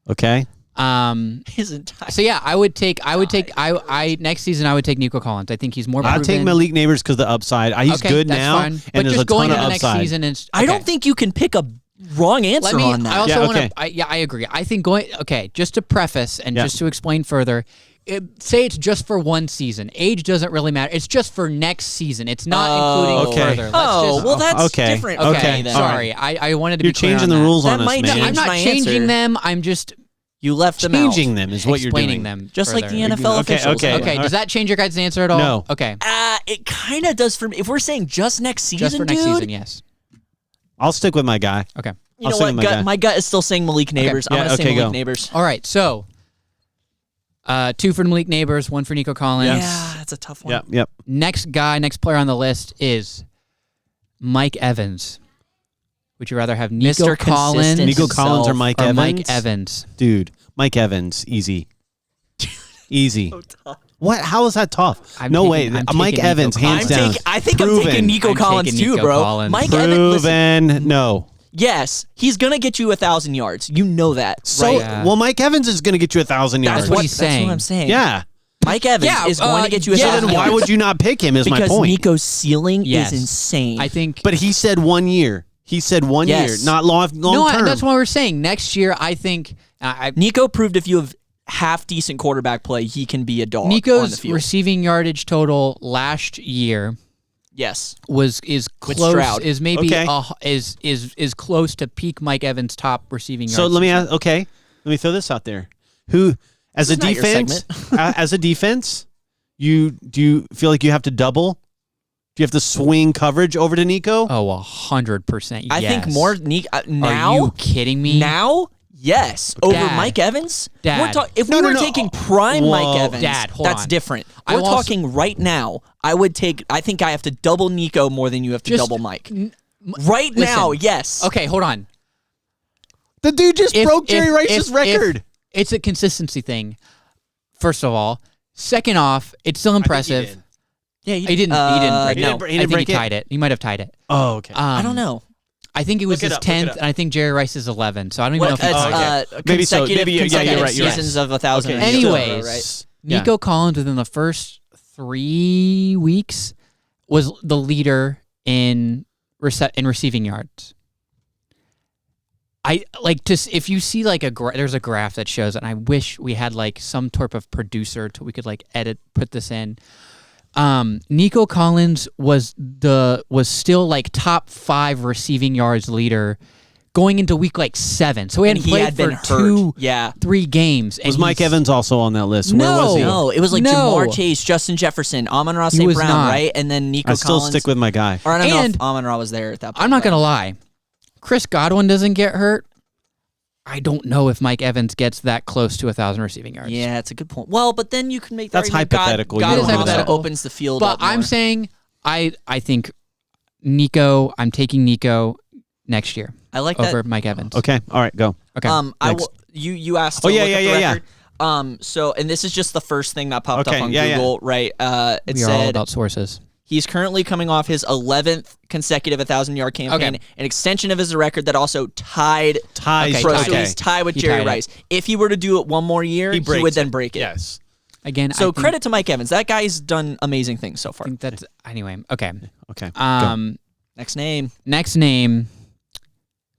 Okay. His entire. So yeah, I next season I would take Nico Collins. I think he's more I'll proven. take Malik Neighbors because the upside. He's Okay, good that's now, fine. and But there's just a going ton of into next upside. season, and I don't think you can pick a wrong answer on that. I also Yeah, want okay. to. I agree. I think just to preface and Yeah. just to explain further. Say it's just for one season. Age doesn't really matter. It's just for next season. It's not including Okay. further. well, that's okay. different. Okay, Okay, then. sorry. I wanted to You're be clear changing on the that. rules That on us, might man. change I'm not my changing answer. them. I'm just You left them Changing out. them is what you're explaining doing. them. Just like further. the NFL Okay, officials. okay. Okay, does that change your guys' answer at all? No. Okay, It kind of does for me. If we're saying just next season, just for next dude, season, yes. I'll stick with my guy. Okay. You know I'll what? stick with My gut is still saying Malik Neighbors. I'm Yeah, going to say okay, Malik go. Neighbors. All right, so 2 for Malik Neighbors, 1 for Nico Collins. Yeah, that's a tough one. Yep. Next player on the list is Mike Evans. Would you rather have Nico Mr. Collins, Consistent Nico Collins or himself. Mike or Evans? Mike Evans? Dude, Mike Evans, easy. Easy. What? How is that tough? I'm no taking- way. I'm Mike taking Evans, Nico hands Collins. down. I think I'm Proven. taking Nico I'm Collins taking too, Nico bro. Collins. Mike Evans, listen, Proven. No. yes, he's going to get you 1,000 yards. You know that, So, right? Yeah. well, Mike Evans is going to get you 1,000 yards. That's what he's That's saying. what I'm saying. Yeah. Mike Evans Yeah, is going to get you yeah, 1,000 Then yards. why would you not pick him? Is my because point. Nico's ceiling Yes. is insane. I think. But he said 1 year. He said 1 year, Yes. not long No, term. that's what we're saying. Next year, I think Nico proved if you have half decent quarterback play, he can be a dog on the Nico's field. receiving yardage total last year Yes. is With close. Stroud. Is maybe Okay. is close to peak Mike Evans' top receiving yards. So let me ask. Okay, let me throw this out there. Who, as a This is not your defense, as a defense, do you feel like you have to double? Do you have to swing coverage over to Nico? Oh, 100%. I think more Nico now. Are you kidding me? Now, yes, over Dad. Mike Evans. Dad. If No, we no, were no. taking prime Whoa. Mike Evans, Dad, hold that's on. different. I'm We're also- talking right now. I think I have to double Nico more than you have to Just- double Mike. Right now, yes. Okay, hold on. The dude just If- broke Jerry if- Rice's if- record. if it's a consistency thing. First of all, second off, it's still impressive. Yeah, He didn't. He didn't break no. He didn't I think break he it? tied it. He might have tied it. Oh, okay. I don't know. I think it was Look it his up, look it 10th, up. and I think Jerry Rice is 11. So I don't even know What, if he's okay. Maybe so. consecutive, Maybe- yeah, you're consecutive right, you're right. seasons of 1,000. Okay. Anyways, right? Nico Collins within the first 3 weeks was the leader in receiving yards. I like to if you see like there's a graph that shows it, and I wish we had like some type of producer so we could like put this in. Nico Collins was still like top 5 receiving yards leader going into week like 7. So he hadn't played for been hurt. 2-3 games. And was Mike he's- Evans also on that list? Where No. was he? No, it was like No. Jamar Chase, Justin Jefferson, Amon-Ra He St. was Brown, not. right? And then Nico I still Collins. stick with my guy. Or I don't know And- if Amon-Ra was there at that point. I'm not going to lie. Chris Godwin doesn't get hurt. I don't know if Mike Evans gets that close to 1,000 receiving yards. Yeah, it's a good point. Well, but then you can make the That's argument hypothetical. You God don't know. also Hypothetical. opens the field But up more. I'm saying I think I'm taking Nico next year I like over that. Mike Evans. Okay. All right. Go. Okay. I next. will. you asked. Oh, to yeah, look up yeah, the yeah, record. So, and this is just the first thing that popped up on yeah, Google, right? It We are all said about sources. he's currently coming off his 11th consecutive 1,000-yard campaign, an extension of his record that also tied. Ties. So Okay. he's tied with He Jerry tied it. Rice. If he were to do it one more year, he would then break it. Yes. Again, So I think, credit to Mike Evans. That guy's done amazing things so far. I think that's anyway. Okay. Okay. Next name. Next name,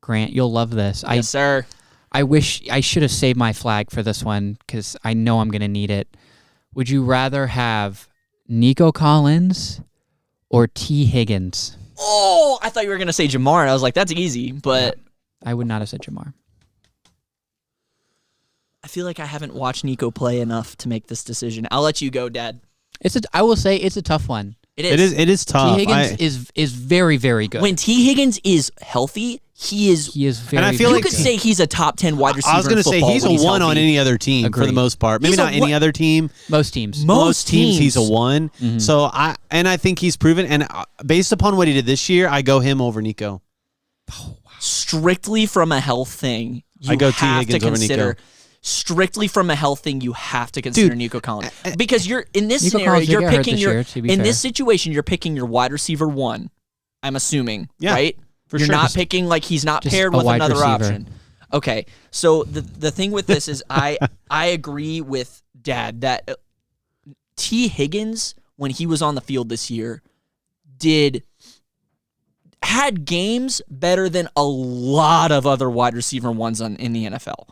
Grant. You'll love this. Yes, sir. I wish I should have saved my flag for this one because I know I'm going to need it. Would you rather have Nico Collins or T. Higgins? Oh, I thought you were going to say Jamar, and I was like, that's easy, but I would not have said Jamar. I feel like I haven't watched Nico play enough to make this decision. I'll let you go, Dad. I will say it's a tough one. It is. It is tough. T. Higgins is very, very good. When T. Higgins is healthy, he is very And I feel you like could say he's a top 10 wide receiver. I was going to say he's a one on any other team for the Agreed. most part. Maybe He's a not any other team. most teams. Most teams he's a one. Mm-hmm. So I think he's proven. And based upon what he did this year, I go him over Nico. Strictly from a health thing, you I go T. have Higgins to over consider. Nico. Strictly from a health thing, you have to consider Dude, Nico Collins because you're in this Nico scenario. Collins did You're get hurt picking this your year, to be in fair. this situation. You're picking your wide receiver one. I'm assuming, Yeah, right? for You're sure. not picking like he's not Just paired a with wide another receiver. option. Okay, so the thing with this is I agree with Dad that T. Higgins when he was on the field this year had games better than a lot of other wide receiver ones in the NFL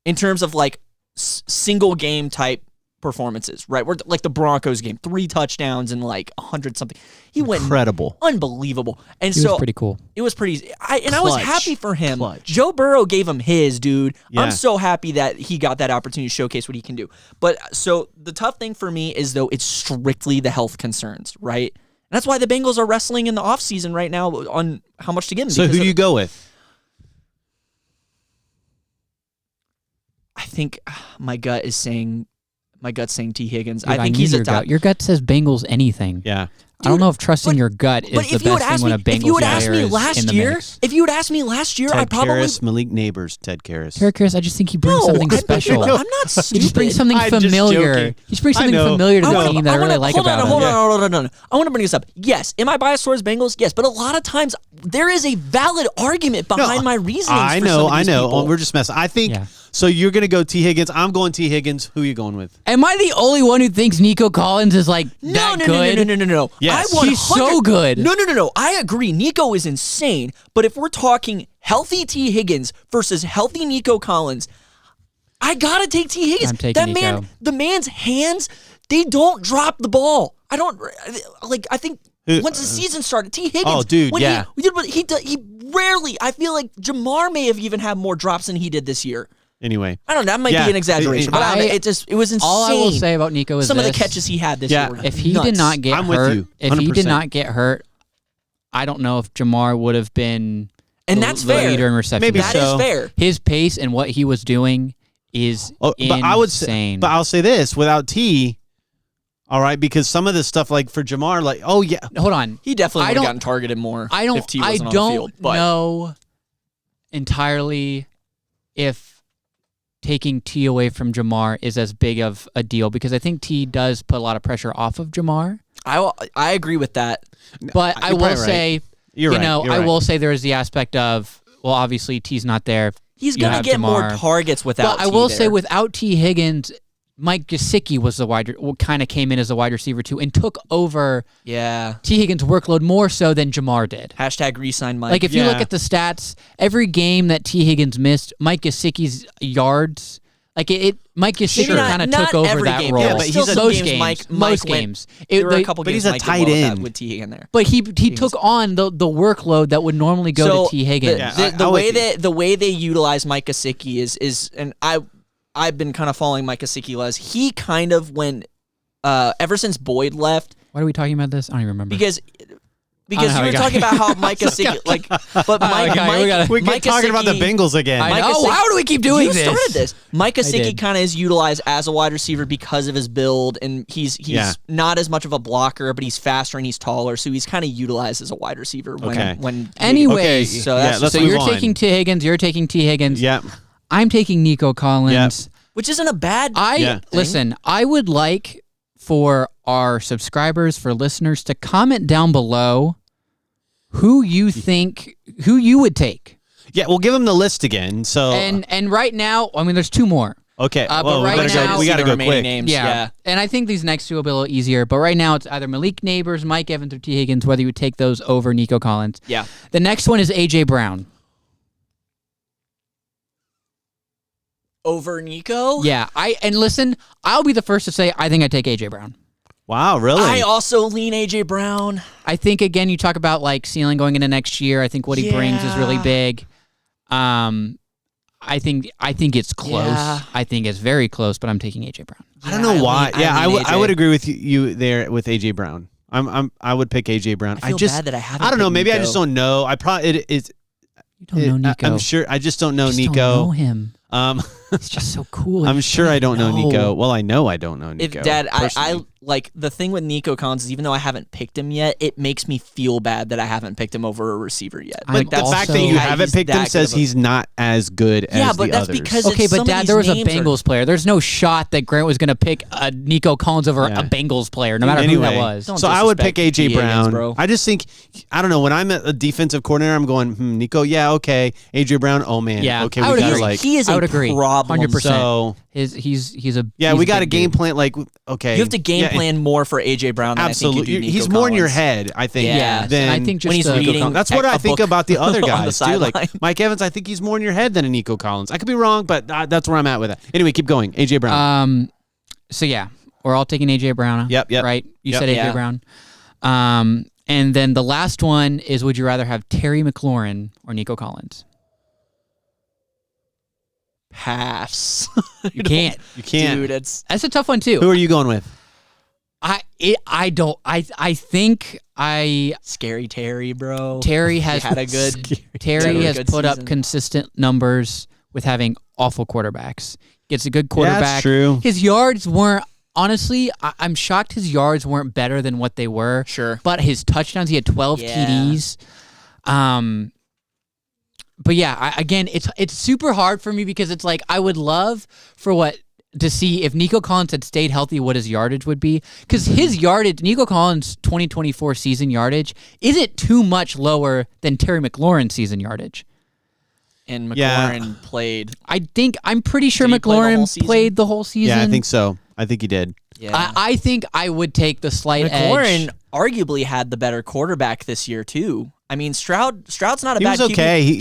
in terms of like single game type performances, right? We're like the Broncos game, 3 touchdowns and like 100 something. He went Incredible. unbelievable, and He so was pretty cool. it was pretty. I was Clutch. happy for him. Clutch. Joe Burrow gave him his, dude. Yeah. I'm so happy that he got that opportunity to showcase what he can do. But so the tough thing for me is though it's strictly the health concerns, right? And that's why the Bengals are wrestling in the offseason right now on how much to get him. So who do you go with? I think my gut's saying T. Higgins. Dude, I think knew he's a your top. gut. Your gut says Bengals anything. Yeah. I don't know if trusting but- your gut is But the if you would best thing ask when me, a Bengals if you would ask player me is last in the year, mix. if you would ask me last year, I Ted probably Karras, Malik Neighbors, Ted Karras. Terry Karras, I just think he brings something special. I'm not stupid. He just brings something I'm just familiar. joking. He just brings I something know. familiar to I the wanna- team that I really like about him. Hold on. I want to bring this up. Yes, am I biased towards Bengals? Yes, but a lot of times there is a valid argument behind my reasonings. I for know. some of these people. Oh, we're just messing. I think Yeah. so. You're going to go T. Higgins. I'm going T. Higgins. Who are you going with? Am I the only one who thinks Nico Collins is like that good? No. Yes. He's so good. No. I agree. Nico is insane. But if we're talking healthy T. Higgins versus healthy Nico Collins, I gotta take T. Higgins. I'm taking that man, Nico. the man's hands, they don't drop the ball. I don't like. I think once the season started, T. Higgins. Oh, dude, when yeah. He rarely. I feel like Jamar may have even had more drops than he did this year. Anyway. I don't know. That might Yeah. be an exaggeration, but it was insane. All I will say about Nico is some of the this. catches he had this Yeah. year. Were If he nuts. did not get I'm with hurt, you, if he 100%. did not get hurt, I don't know if Jamar would have been And the that's the fair. leader in reception. Maybe That so. is fair. His pace and what he was doing is insane. But I would say, but I'll say this without T. All right, because some of this stuff, like for Jamar, like hold on, He definitely I would have don't- gotten targeted more. I don't. If T I wasn't on the don't field, but know entirely if taking T away from Jamar is as big of a deal because I think T does put a lot of pressure off of Jamar. I agree with that. But I You're will probably right. say, You're right. I You're right. will say there is the aspect of obviously T's not there. He's You gonna have get more Jamar. targets without. But I T will there. say without T Higgins, Mike Gesicki was kind of came in as a wide receiver too and took over yeah. T Higgins' workload more so than Jamar did. Hashtag resign Mike. Like if you look Yeah. at the stats, every game that T Higgins missed, Mike Gesicki's yards, Mike Gesicki Maybe kind of not took over every that game. role. Yeah, but still he's some most games games, Mike most went- games. There were a couple but games he's a Mike did tight well with end. that with T in there. But he took on the workload that would normally go to T Higgins. Yeah. The I'm way with you. that the way they utilize Mike Gesicki is and I've been kind of following Mike Gesicki as he kind of when ever since Boyd left Why are we talking about this? I don't even remember. because how you we were got talking here. about how Mike Gesicki we gotta- we keep talking about the Bengals again. I Mike know. Gesicki- How do we keep doing you this? started this. Mike Gesicki did. kind of is utilized as a wide receiver because of his build, and he's Yeah. not as much of a blocker, but he's faster and he's taller, so he's kind of utilized as a wide receiver when Okay. when. Anyways, Okay, so yeah, that's let's so move you're on. taking T Higgins. You're taking T Higgins. Yeah. I'm taking Nico Collins. Which isn't a bad thing. Listen, I would like for our subscribers, for listeners, to comment down below who you would take. Yeah, we'll give them the list again. So and right now, I mean, there's 2 more. Okay, but right now we gotta go quick. Names. Yeah, and I think these next 2 will be a little easier. But right now, it's either Malik Neighbors, Mike Evans, or T. Higgins. Whether you would take those over Nico Collins. Yeah. The next one is AJ Brown. Over Nico? Yeah, and listen, I'll be the first to say I think I'd take AJ Brown. Wow, really? I also lean AJ Brown. I think again, you talk about like ceiling going into next year. I think what he brings is really big. I think it's close. Yeah. I think it's very close, but I'm taking AJ Brown. I don't know why. I would agree with you there with AJ Brown. I would pick AJ Brown. I feel bad that I haven't. I don't know. picked Maybe Nico. I just don't know. I probably it is. You don't know Nico. I'm sure. I just don't know Just Nico. Don't know him. He's just so cool. I'm sure I don't know Nico. Well, I know I don't know Nico. Dad, I like the thing with Nico Collins is even though I haven't picked him yet, it makes me feel bad that I haven't picked him over a receiver yet. But the fact that you haven't picked him says he's not as good as the others. Yeah, but that's because okay, but some Dad, of there was these a names Bengals player. There's no shot that Grant was going to pick a Nico Collins over a Bengals player, no matter who that was. Don't so I would pick disrespect AJ Higgins, Brown. bro. I just think, I don't know, when I'm a defensive coordinator, I'm going, Nico, yeah, okay. AJ Brown, oh man, Yeah, okay, I we would gotta agree. like, he is I would a agree. problem. 100%. so He's a we got a big game dude. plan. Like, okay, You have to game plan more for AJ Brown. Than Absolutely, I think you do Nico he's more in your Collins. head, I think. Yeah, than I think just when he's the- reading. That's what a I think book about the other on the guys too. Like sideline. Mike Evans, I think he's more in your head than a Nico Collins. I could be wrong, but that's where I'm at with it. Anyway, keep going. AJ Brown. So yeah, we're all taking AJ Brown. Yep. Right? You said AJ Yeah. Brown. And then the last one is: would you rather have Terry McLaurin or Nico Collins? Pass. You can't. You can't. Dude, That's a tough one too. Who are you going with? I think Scary Terry, bro. Terry has had a good. Terry has good put up season. consistent numbers with having awful quarterbacks. Gets a good Yeah, quarterback. that's true. His yards weren't. Honestly, I'm shocked his yards weren't better than what they were. Sure. But his touchdowns, he had 12 Yeah. TDs. But yeah, again, it's super hard for me because it's like I would love to see if Nico Collins had stayed healthy, what his yardage would be. Because his yardage, Nico Collins' 2024 season yardage, isn't too much lower than Terry McLaurin's season yardage. And Yeah. McLaurin played. I'm pretty sure Did he play the whole McLaurin season? played the whole season. Yeah, I think so. I think he did. Yeah. I think I would take the slight McLaurin edge. arguably had the better quarterback this year too. I mean, Stroud's not a He bad was QB. okay.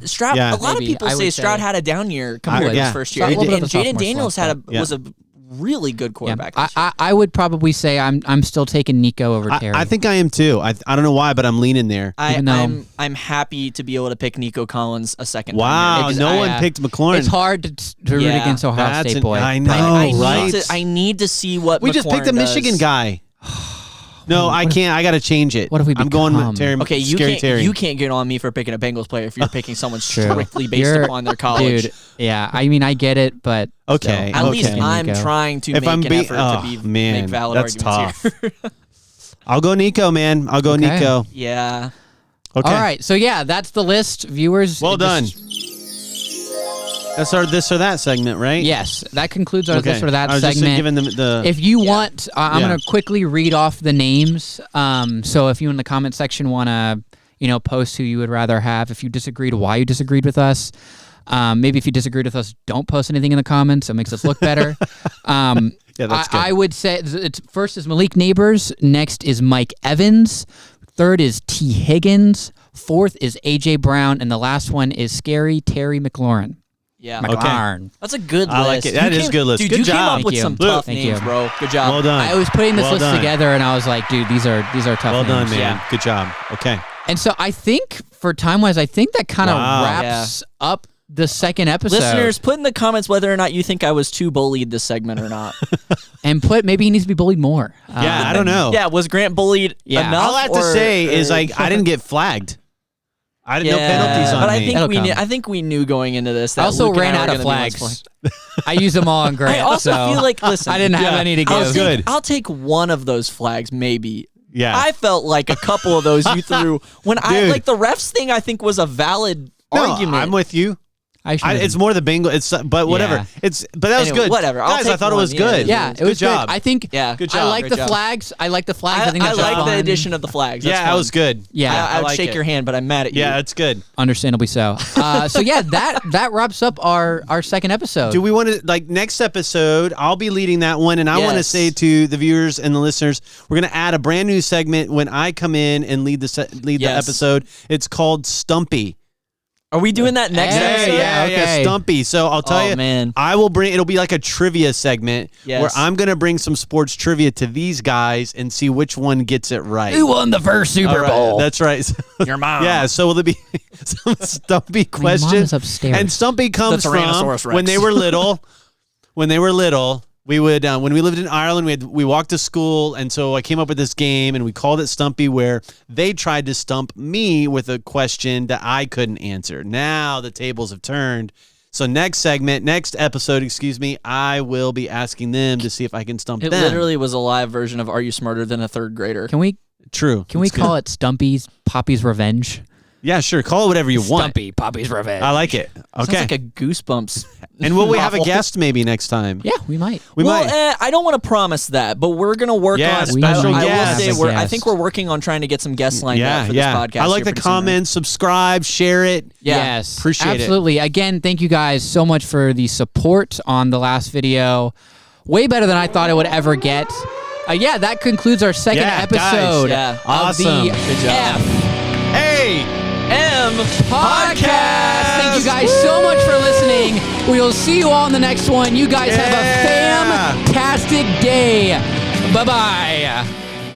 Stroud. Yeah. A lot Maybe. of people I say would Stroud say- had a down year compared to yeah. his first year, Stroud- a little bit and of a Jaden sophomore Daniels slump, was a really good quarterback. Yeah. This year. I would probably say I'm still taking Nico over Terry. I think I am too. I don't know why, but I'm leaning there. even though- I'm happy to be able to pick Nico Collins a second Wow, time. no one Yeah. picked McLaurin. It's hard to root Yeah. against Ohio That's State an- boy. I know. right? I need to see what We just picked McLaurin a Michigan does. guy. No, I can't. I got to change it. What if we I'm going become- with Terry. Okay, Scary Terry. you can't get on me for picking a Bengals player if you're picking someone True. strictly based You're- upon their college. Dude, yeah. I mean, I get it, but Okay, At least okay. I'm Nico. trying to If make I'm an be- effort to oh, be man, make valid that's arguments here. I'll go Nico, man. I'll go Okay. Nico. Yeah. Okay. all right. So yeah, that's the list, viewers. Well It done. just- That's our this or that segment, right? Yes, that concludes our Okay. this or that I was just segment. giving them the. If you want, I'm Yeah. going to quickly read off the names. So if you in the comment section want to, post who you would rather have, if you disagreed, why you disagreed with us. Maybe if you disagreed with us, don't post anything in the comments. It makes us look better. yeah, that's good. I would say it's first is Malik Neighbors. Next is Mike Evans. Third is T. Higgins. Fourth is AJ Brown, and the last one is Scary Terry McLaurin. Yeah. McLaurin. That's a good I like list. it. That You is a good list. Dude, Good you came job. up with Thank some you. tough Thank names, you. bro. Good job. Well done. I was putting this Well list done. together, and I was like, dude, these are tough Well names. done, man. Yeah. Good job. Okay. And so I think for time-wise, I think that kind of Wow. wraps up the second episode. Listeners, put in the comments whether or not you think I was too bullied this segment or not. And maybe he needs to be bullied more. Yeah, I don't know. Yeah, was Grant bullied Yeah. enough? All I have to or- say is or- I didn't get flagged. I didn't know Yeah, penalties on but me. I think That'll we come. knew. I think we knew going into this. That I also Luke and ran I out were of gonna be flags. I used them all on Grant. I also so feel like, listen, I didn't have Yeah. any to I'll give. good. I'll take one of those flags, maybe. Yeah. I felt like a couple of those you threw when I Dude. like the refs thing. I think was a valid No, argument. I'm with you. It's more the Bengals. But whatever. Yeah. But that was Anyway, good. whatever. I'll Guys, I take thought it one. was good. Yeah, it was good job. good. I think. Yeah. Good I job. like Great the job. flags. I like the flags. I think I that's like fun. the addition of the flags. That's That fun. was good. Yeah. I would like shake it. your hand, but I'm mad at you. Yeah, it's good. Understandably so. So yeah, that wraps up our second episode. Do we want to next episode? I'll be leading that one, and I want to Yes. say to the viewers and the listeners, we're going to add a brand new segment when I come in and lead the Yes. episode. It's called Stumpy. Are we doing that next Hey, episode? yeah, okay. Stumpy. So I'll tell you, man. it'll be like a trivia segment Yes. where I'm going to bring some sports trivia to these guys and see which one gets it right. Who won the first Super All right, Bowl? That's right. Your mom. Yeah, so will there be some Stumpy mom questions? is upstairs. And Stumpy comes The from Tyrannosaurus Rex. when they were little. When they were little, we would when we lived in Ireland, we walked to school, and so I came up with this game, and we called it Stumpy, where they tried to stump me with a question that I couldn't answer. Now the tables have turned. So next episode, I will be asking them to see if I can stump It them. literally was a live version of Are You Smarter Than a Third Grader? Can we True. call it Stumpy's Poppy's Revenge? Yeah, sure. Call it whatever you want. Stumpy Poppy's Revenge. I like it. Sounds Okay. like a Goosebumps. And will we have a novel. guest maybe next time? Yeah, we might. We might. I don't want to promise that, but we're gonna work Yeah, on. special I guest. will say, I Guest. think we're working on trying to get some guests lined up for this podcast. I like here the pretty soon. comments, subscribe, share it. Yeah. Yes. Appreciate it. Absolutely. Again, thank you guys so much for the support on the last video. Way better than I thought it would ever get. Yeah, that concludes our second Yeah, guys. episode Yeah. of Awesome. the Good job. Hey! Podcast. Thank you guys so much for listening. We will see you all in the next one. You guys have a Yeah. fantastic day. Bye-bye.